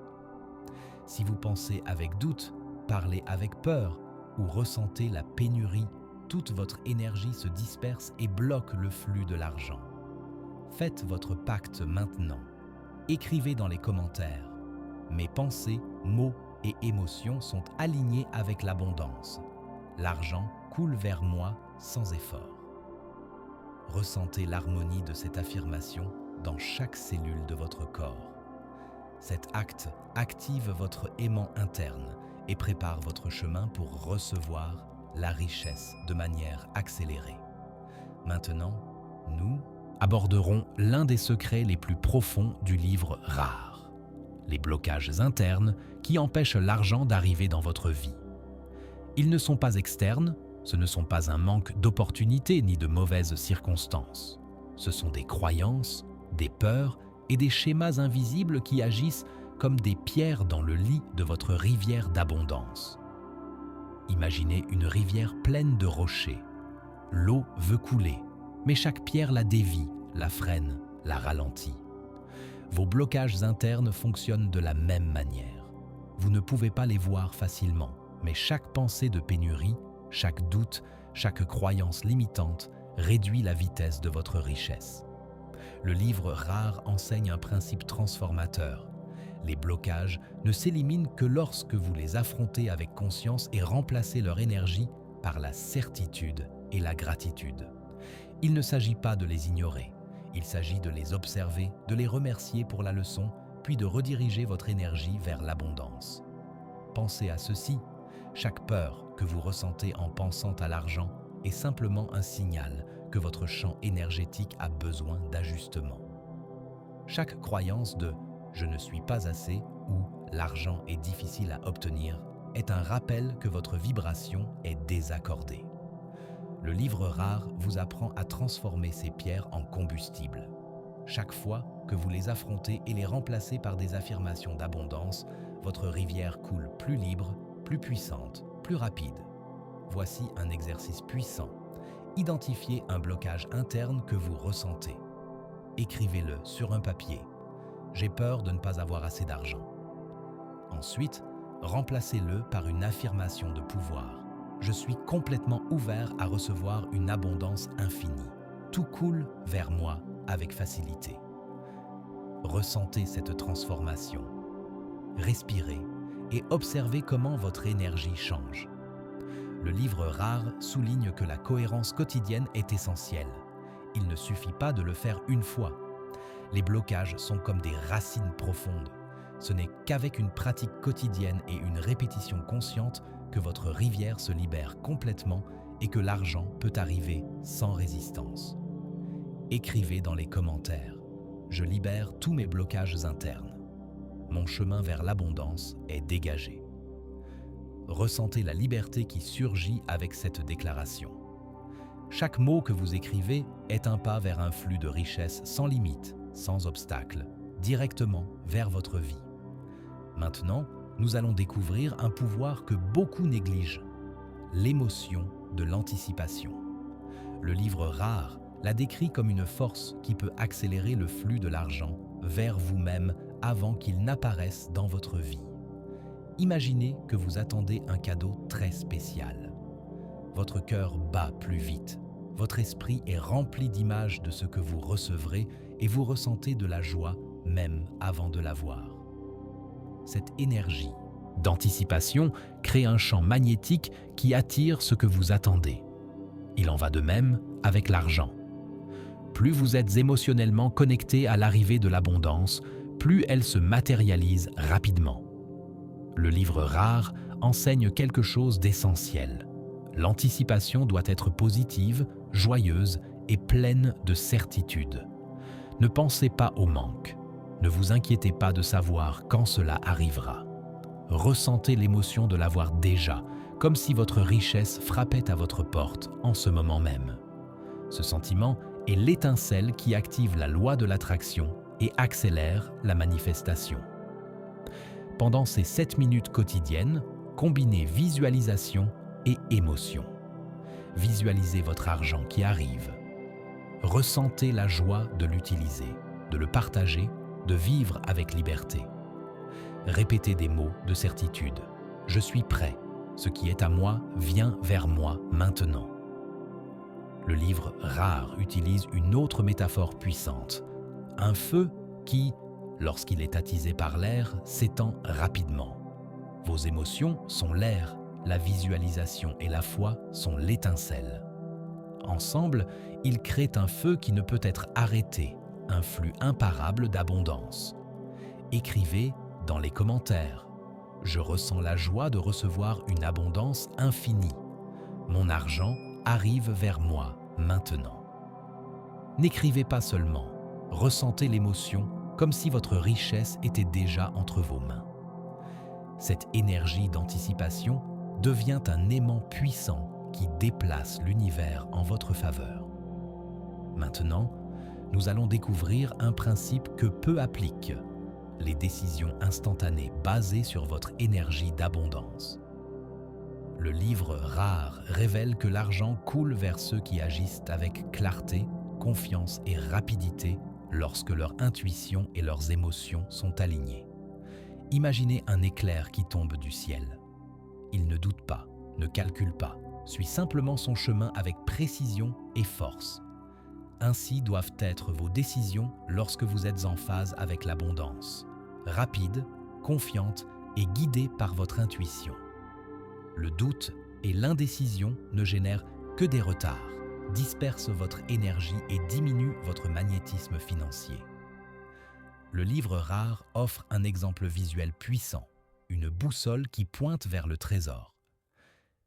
Si vous pensez avec doute, parlez avec peur ou ressentez la pénurie, toute votre énergie se disperse et bloque le flux de l'argent. Faites votre pacte maintenant. Écrivez dans les commentaires. Mes pensées, mots et émotions sont alignés avec l'abondance. L'argent coule vers moi sans effort. Ressentez l'harmonie de cette affirmation dans chaque cellule de votre corps. Cet acte active votre aimant interne et prépare votre chemin pour recevoir la richesse de manière accélérée. Maintenant, nous aborderons l'un des secrets les plus profonds du livre rare, les blocages internes qui empêchent l'argent d'arriver dans votre vie. Ils ne sont pas externes, ce ne sont pas un manque d'opportunités ni de mauvaises circonstances. Ce sont des croyances, des peurs et des schémas invisibles qui agissent comme des pierres dans le lit de votre rivière d'abondance. Imaginez une rivière pleine de rochers. L'eau veut couler, mais chaque pierre la dévie, la freine, la ralentit. Vos blocages internes fonctionnent de la même manière. Vous ne pouvez pas les voir facilement, mais chaque pensée de pénurie, chaque doute, chaque croyance limitante réduit la vitesse de votre richesse. Le livre rare enseigne un principe transformateur. Les blocages ne s'éliminent que lorsque vous les affrontez avec conscience et remplacez leur énergie par la certitude et la gratitude. Il ne s'agit pas de les ignorer, il s'agit de les observer, de les remercier pour la leçon, puis de rediriger votre énergie vers l'abondance. Pensez à ceci, chaque peur que vous ressentez en pensant à l'argent est simplement un signal que votre champ énergétique a besoin d'ajustement. Chaque croyance de « je ne suis pas assez » ou « l'argent est difficile à obtenir » est un rappel que votre vibration est désaccordée. Le livre rare vous apprend à transformer ces pierres en combustible. Chaque fois que vous les affrontez et les remplacez par des affirmations d'abondance, votre rivière coule plus libre, plus puissante, plus rapide. Voici un exercice puissant. Identifiez un blocage interne que vous ressentez. Écrivez-le sur un papier. J'ai peur de ne pas avoir assez d'argent. Ensuite, remplacez-le par une affirmation de pouvoir. Je suis complètement ouvert à recevoir une abondance infinie. Tout coule vers moi avec facilité. Ressentez cette transformation. Respirez et observez comment votre énergie change. Le livre rare souligne que la cohérence quotidienne est essentielle. Il ne suffit pas de le faire une fois. Les blocages sont comme des racines profondes. Ce n'est qu'avec une pratique quotidienne et une répétition consciente que votre rivière se libère complètement et que l'argent peut arriver sans résistance. Écrivez dans les commentaires « Je libère tous mes blocages internes. Mon chemin vers l'abondance est dégagé. » Ressentez la liberté qui surgit avec cette déclaration. Chaque mot que vous écrivez est un pas vers un flux de richesse sans limite, sans obstacle, directement vers votre vie. Maintenant, nous allons découvrir un pouvoir que beaucoup négligent, l'émotion de l'anticipation. Le livre rare la décrit comme une force qui peut accélérer le flux de l'argent vers vous-même avant qu'il n'apparaisse dans votre vie. Imaginez que vous attendez un cadeau très spécial. Votre cœur bat plus vite, votre esprit est rempli d'images de ce que vous recevrez et vous ressentez de la joie même avant de l'avoir. Cette énergie d'anticipation crée un champ magnétique qui attire ce que vous attendez. Il en va de même avec l'argent. Plus vous êtes émotionnellement connecté à l'arrivée de l'abondance, plus elle se matérialise rapidement. Le livre rare enseigne quelque chose d'essentiel. L'anticipation doit être positive, joyeuse et pleine de certitude. Ne pensez pas au manque. Ne vous inquiétez pas de savoir quand cela arrivera. Ressentez l'émotion de l'avoir déjà, comme si votre richesse frappait à votre porte en ce moment même. Ce sentiment est l'étincelle qui active la loi de l'attraction et accélère la manifestation. Pendant ces 7 minutes quotidiennes, combinez visualisation et émotion. Visualisez votre argent qui arrive. Ressentez la joie de l'utiliser, de le partager, de vivre avec liberté. Répétez des mots de certitude. Je suis prêt. Ce qui est à moi vient vers moi maintenant. Le livre rare utilise une autre métaphore puissante. Un feu qui, lorsqu'il est attisé par l'air, s'étend rapidement. Vos émotions sont l'air, la visualisation et la foi sont l'étincelle. Ensemble, Ils créent un feu qui ne peut être arrêté, un flux imparable d'abondance. Écrivez dans les commentaires: je ressens la joie de recevoir une abondance infinie. Mon argent arrive vers moi maintenant. N'écrivez pas seulement, ressentez l'émotion comme si votre richesse était déjà entre vos mains. Cette énergie d'anticipation devient un aimant puissant qui déplace l'univers en votre faveur. Maintenant, nous allons découvrir un principe que peu appliquent: les décisions instantanées basées sur votre énergie d'abondance. Le livre rare révèle que l'argent coule vers ceux qui agissent avec clarté, confiance et rapidité lorsque leur intuition et leurs émotions sont alignées. Imaginez un éclair qui tombe du ciel. Il ne doute pas, ne calcule pas, suit simplement son chemin avec précision et force. Ainsi doivent être vos décisions lorsque vous êtes en phase avec l'abondance, rapide, confiante et guidée par votre intuition. Le doute et l'indécision ne génèrent que des retards, dispersent votre énergie et diminuent votre magnétisme financier. Le livre rare offre un exemple visuel puissant, une boussole qui pointe vers le trésor.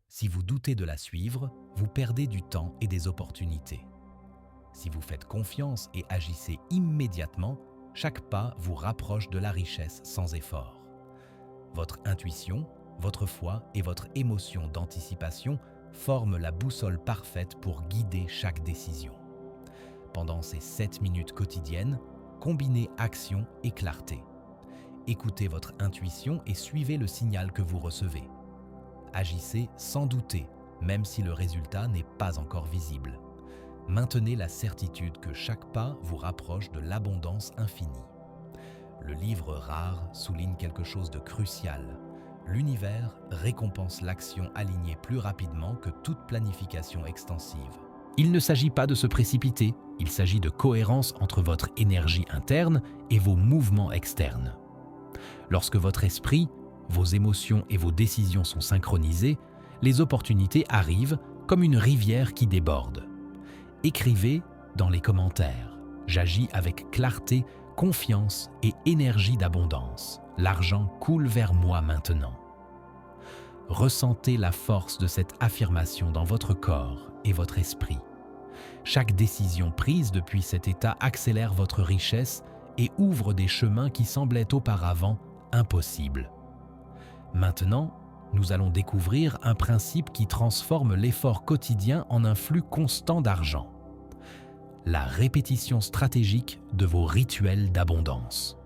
Si vous doutez de la suivre, vous perdez du temps et des opportunités. Si vous faites confiance et agissez immédiatement, chaque pas vous rapproche de la richesse sans effort. Votre intuition, votre foi et votre émotion d'anticipation forment la boussole parfaite pour guider chaque décision. Pendant ces 7 minutes quotidiennes, combinez action et clarté. Écoutez votre intuition et suivez le signal que vous recevez. Agissez sans douter, même si le résultat n'est pas encore visible. Maintenez la certitude que chaque pas vous rapproche de l'abondance infinie. Le livre rare souligne quelque chose de crucial. L'univers récompense l'action alignée plus rapidement que toute planification extensive. Il ne s'agit pas de se précipiter, il s'agit de cohérence entre votre énergie interne et vos mouvements externes. Lorsque votre esprit, vos émotions et vos décisions sont synchronisées, les opportunités arrivent comme une rivière qui déborde. Écrivez dans les commentaires: j'agis avec clarté, confiance et énergie d'abondance. L'argent coule vers moi maintenant. Ressentez la force de cette affirmation dans votre corps et votre esprit. Chaque décision prise depuis cet état accélère votre richesse et ouvre des chemins qui semblaient auparavant impossibles. Maintenant, nous allons découvrir un principe qui transforme l'effort quotidien en un flux constant d'argent: la répétition stratégique de vos rituels d'abondance.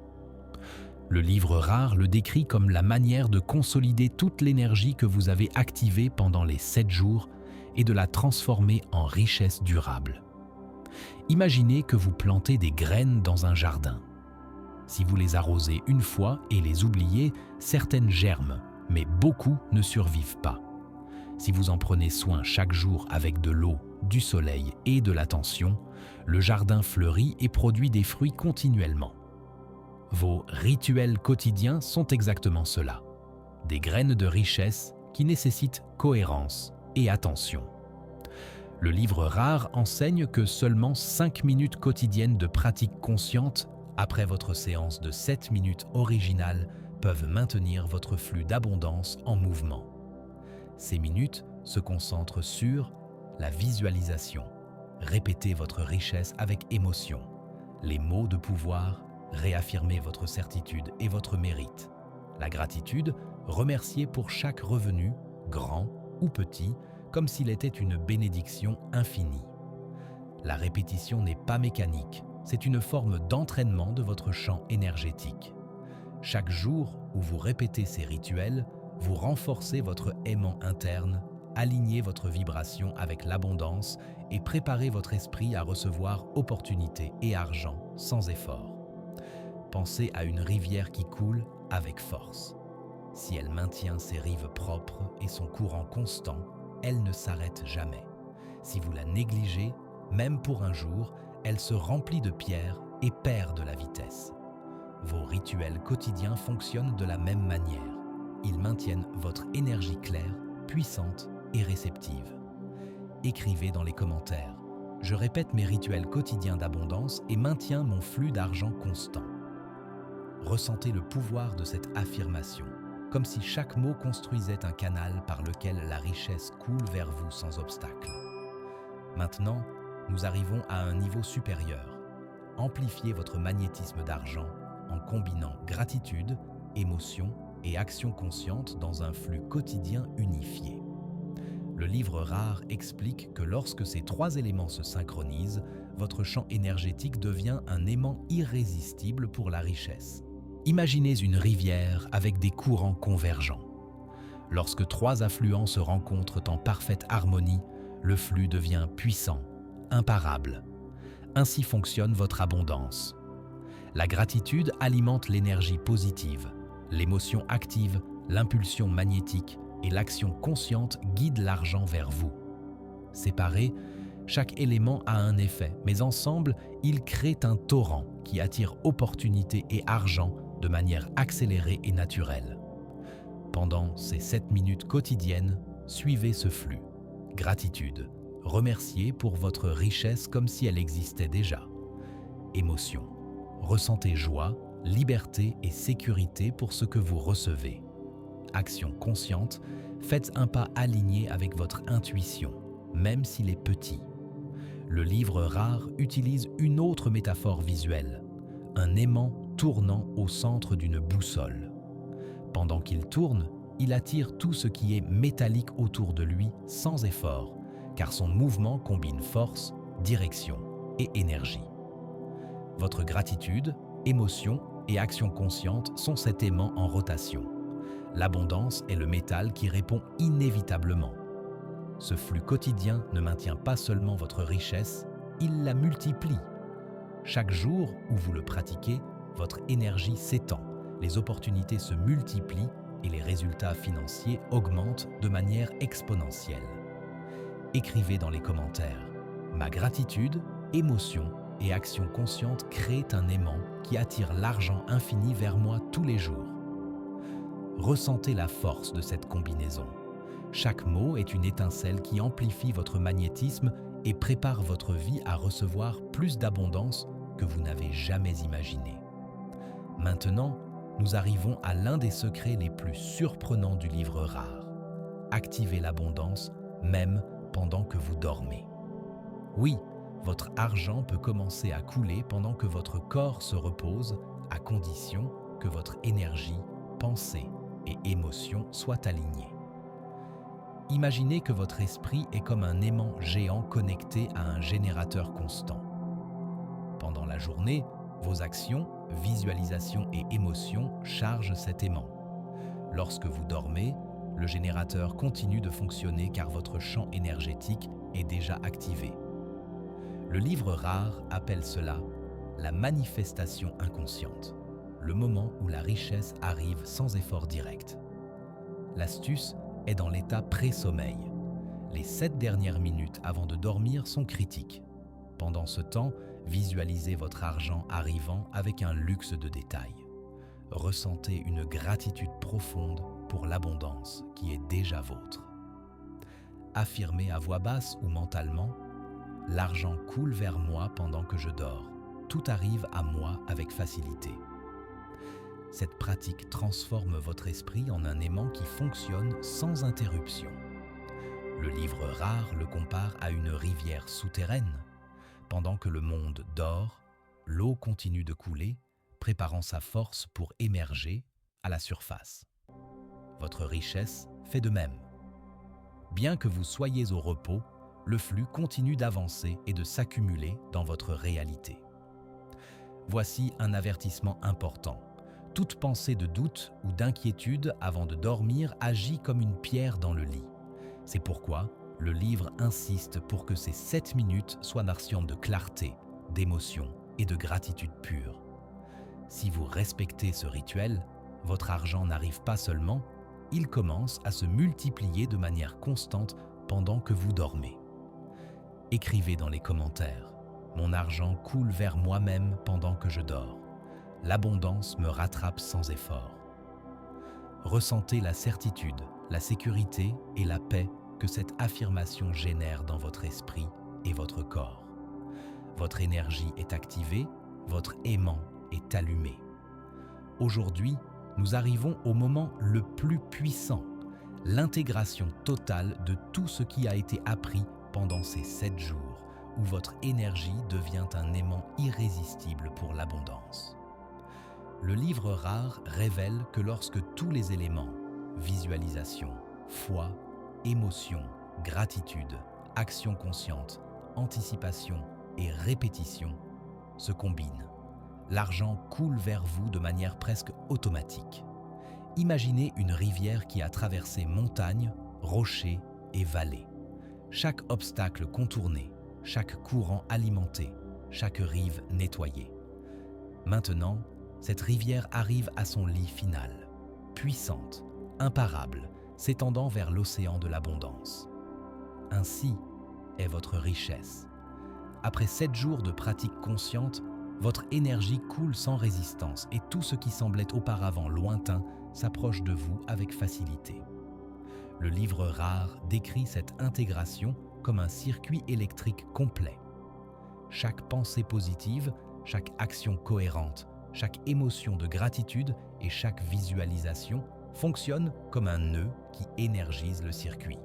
Le livre rare le décrit comme la manière de consolider toute l'énergie que vous avez activée pendant les 7 jours et de la transformer en richesse durable. Imaginez que vous plantez des graines dans un jardin. Si vous les arrosez une fois et les oubliez, certaines germent, mais beaucoup ne survivent pas. Si vous en prenez soin chaque jour avec de l'eau, du soleil et de l'attention, le jardin fleurit et produit des fruits continuellement. Vos rituels quotidiens sont exactement cela: des graines de richesse qui nécessitent cohérence et attention. Le livre rare enseigne que seulement 5 minutes quotidiennes de pratique consciente après votre séance de 7 minutes originale peuvent maintenir votre flux d'abondance en mouvement. Ces minutes se concentrent sur la visualisation. Répétez votre richesse avec émotion. Les mots de pouvoir, réaffirmez votre certitude et votre mérite. La gratitude, remerciez pour chaque revenu, grand ou petit, comme s'il était une bénédiction infinie. La répétition n'est pas mécanique, c'est une forme d'entraînement de votre champ énergétique. Chaque jour où vous répétez ces rituels, vous renforcez votre aimant interne, alignez votre vibration avec l'abondance et préparez votre esprit à recevoir opportunités et argent sans effort. Pensez à une rivière qui coule avec force. Si elle maintient ses rives propres et son courant constant, elle ne s'arrête jamais. Si vous la négligez, même pour un jour, elle se remplit de pierres et perd de la vitesse. Vos rituels quotidiens fonctionnent de la même manière. Ils maintiennent votre énergie claire, puissante et réceptive. Écrivez dans les commentaires: Je répète mes rituels quotidiens d'abondance et maintiens mon flux d'argent constant. Ressentez le pouvoir de cette affirmation, comme si chaque mot construisait un canal par lequel la richesse coule vers vous sans obstacle. Maintenant, nous arrivons à un niveau supérieur. Amplifiez votre magnétisme d'argent en combinant gratitude, émotion et action consciente dans un flux quotidien unifié. Le livre rare explique que lorsque ces trois éléments se synchronisent, votre champ énergétique devient un aimant irrésistible pour la richesse. Imaginez une rivière avec des courants convergents. Lorsque trois affluents se rencontrent en parfaite harmonie, le flux devient puissant, imparable. Ainsi fonctionne votre abondance. La gratitude alimente l'énergie positive, l'émotion active, l'impulsion magnétique et l'action consciente guident l'argent vers vous. Séparés, chaque élément a un effet, mais ensemble, ils créent un torrent qui attire opportunité et argent de manière accélérée et naturelle. Pendant ces 7 minutes quotidiennes, suivez ce flux. Gratitude. Remerciez pour votre richesse comme si elle existait déjà. Émotion. Ressentez joie, liberté et sécurité pour ce que vous recevez. Action consciente. Faites un pas aligné avec votre intuition, même s'il est petit. Le livre rare utilise une autre métaphore visuelle, un aimant tournant au centre d'une boussole. Pendant qu'il tourne, il attire tout ce qui est métallique autour de lui sans effort, car son mouvement combine force, direction et énergie. Votre gratitude, émotion et action consciente sont cet aimant en rotation. L'abondance est le métal qui répond inévitablement. Ce flux quotidien ne maintient pas seulement votre richesse, il la multiplie. Chaque jour où vous le pratiquez, votre énergie s'étend, les opportunités se multiplient et les résultats financiers augmentent de manière exponentielle. Écrivez dans les commentaires. Ma gratitude, émotion et action consciente créent un aimant qui attire l'argent infini vers moi tous les jours. Ressentez la force de cette combinaison. Chaque mot est une étincelle qui amplifie votre magnétisme et prépare votre vie à recevoir plus d'abondance que vous n'avez jamais imaginé. Maintenant, nous arrivons à l'un des secrets les plus surprenants du livre rare. Activez l'abondance même pendant que vous dormez. Oui, votre argent peut commencer à couler pendant que votre corps se repose, à condition que votre énergie, pensée et émotion soient alignées. Imaginez que votre esprit est comme un aimant géant connecté à un générateur constant. Pendant la journée, vos actions, visualisations et émotions chargent cet aimant. Lorsque vous dormez, le générateur continue de fonctionner car votre champ énergétique est déjà activé. Le livre rare appelle cela la manifestation inconsciente, le moment où la richesse arrive sans effort direct. L'astuce est dans l'état pré-sommeil. Les 7 dernières minutes avant de dormir sont critiques. Pendant ce temps, visualisez votre argent arrivant avec un luxe de détails. Ressentez une gratitude profonde pour l'abondance qui est déjà vôtre. Affirmez à voix basse ou mentalement « L'argent coule vers moi pendant que je dors. Tout arrive à moi avec facilité. » Cette pratique transforme votre esprit en un aimant qui fonctionne sans interruption. Le livre rare le compare à une rivière souterraine. Pendant que le monde dort, l'eau continue de couler, préparant sa force pour émerger à la surface. Votre richesse fait de même. Bien que vous soyez au repos, le flux continue d'avancer et de s'accumuler dans votre réalité. Voici un avertissement important. Toute pensée de doute ou d'inquiétude avant de dormir agit comme une pierre dans le lit. C'est pourquoi le livre insiste pour que ces 7 minutes soient marquantes de clarté, d'émotion et de gratitude pure. Si vous respectez ce rituel, votre argent n'arrive pas seulement, il commence à se multiplier de manière constante pendant que vous dormez. Écrivez dans les commentaires « Mon argent coule vers moi-même pendant que je dors. L'abondance me rattrape sans effort. » Ressentez la certitude, la sécurité et la paix que cette affirmation génère dans votre esprit et votre corps. Votre énergie est activée, votre aimant est allumé. Aujourd'hui, nous arrivons au moment le plus puissant, l'intégration totale de tout ce qui a été appris pendant ces 7 jours, où votre énergie devient un aimant irrésistible pour l'abondance. Le livre rare révèle que lorsque tous les éléments, visualisation, foi, émotion, gratitude, action consciente, anticipation et répétition, se combinent, l'argent coule vers vous de manière presque automatique. Imaginez une rivière qui a traversé montagnes, rochers et vallées. Chaque obstacle contourné, chaque courant alimenté, chaque rive nettoyée. Maintenant, cette rivière arrive à son lit final, puissante, imparable, s'étendant vers l'océan de l'abondance. Ainsi est votre richesse. Après 7 jours de pratique consciente, votre énergie coule sans résistance et tout ce qui semblait auparavant lointain s'approche de vous avec facilité. Le livre rare décrit cette intégration comme un circuit électrique complet. Chaque pensée positive, chaque action cohérente, chaque émotion de gratitude et chaque visualisation fonctionnent comme un nœud qui énergise le circuit.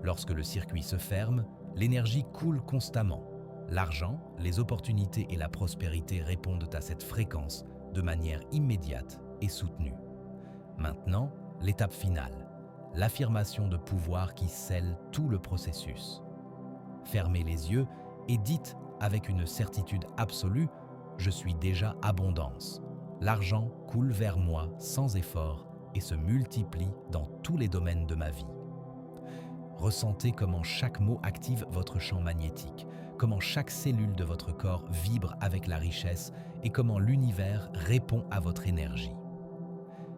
Lorsque le circuit se ferme, l'énergie coule constamment. L'argent, les opportunités et la prospérité répondent à cette fréquence de manière immédiate et soutenue. Maintenant, l'étape finale, l'affirmation de pouvoir qui scelle tout le processus. Fermez les yeux et dites avec une certitude absolue « Je suis déjà abondance ». L'argent coule vers moi sans effort et se multiplie dans tous les domaines de ma vie. Ressentez comment chaque mot active votre champ magnétique, comment chaque cellule de votre corps vibre avec la richesse et comment l'univers répond à votre énergie.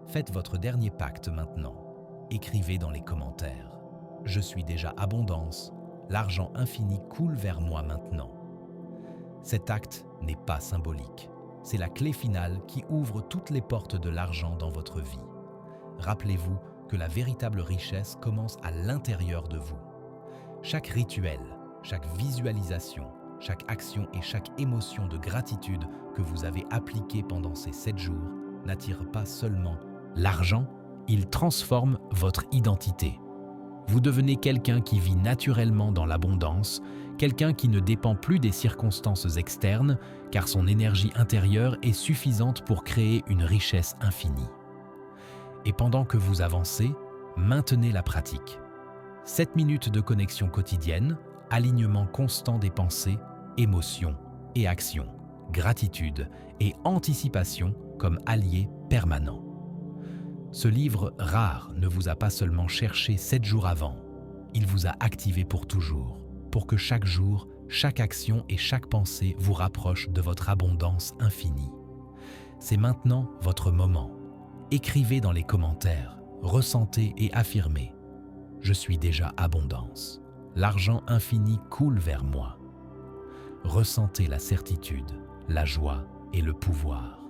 Faites votre dernier pacte maintenant. Écrivez dans les commentaires. Je suis déjà abondance, l'argent infini coule vers moi maintenant. Cet acte n'est pas symbolique. C'est la clé finale qui ouvre toutes les portes de l'argent dans votre vie. Rappelez-vous que la véritable richesse commence à l'intérieur de vous. Chaque rituel, chaque visualisation, chaque action et chaque émotion de gratitude que vous avez appliquée pendant ces 7 jours n'attire pas seulement l'argent, il transforme votre identité. Vous devenez quelqu'un qui vit naturellement dans l'abondance, quelqu'un qui ne dépend plus des circonstances externes, car son énergie intérieure est suffisante pour créer une richesse infinie. Et pendant que vous avancez, maintenez la pratique. 7 minutes de connexion quotidienne, alignement constant des pensées, émotions et actions, gratitude et anticipation comme alliés permanents. Ce livre rare ne vous a pas seulement cherché 7 jours avant, il vous a activé pour toujours, pour que chaque jour, chaque action et chaque pensée vous rapprochent de votre abondance infinie. C'est maintenant votre moment. Écrivez dans les commentaires, ressentez et affirmez. Je suis déjà abondance. L'argent infini coule vers moi. Ressentez la certitude, la joie et le pouvoir.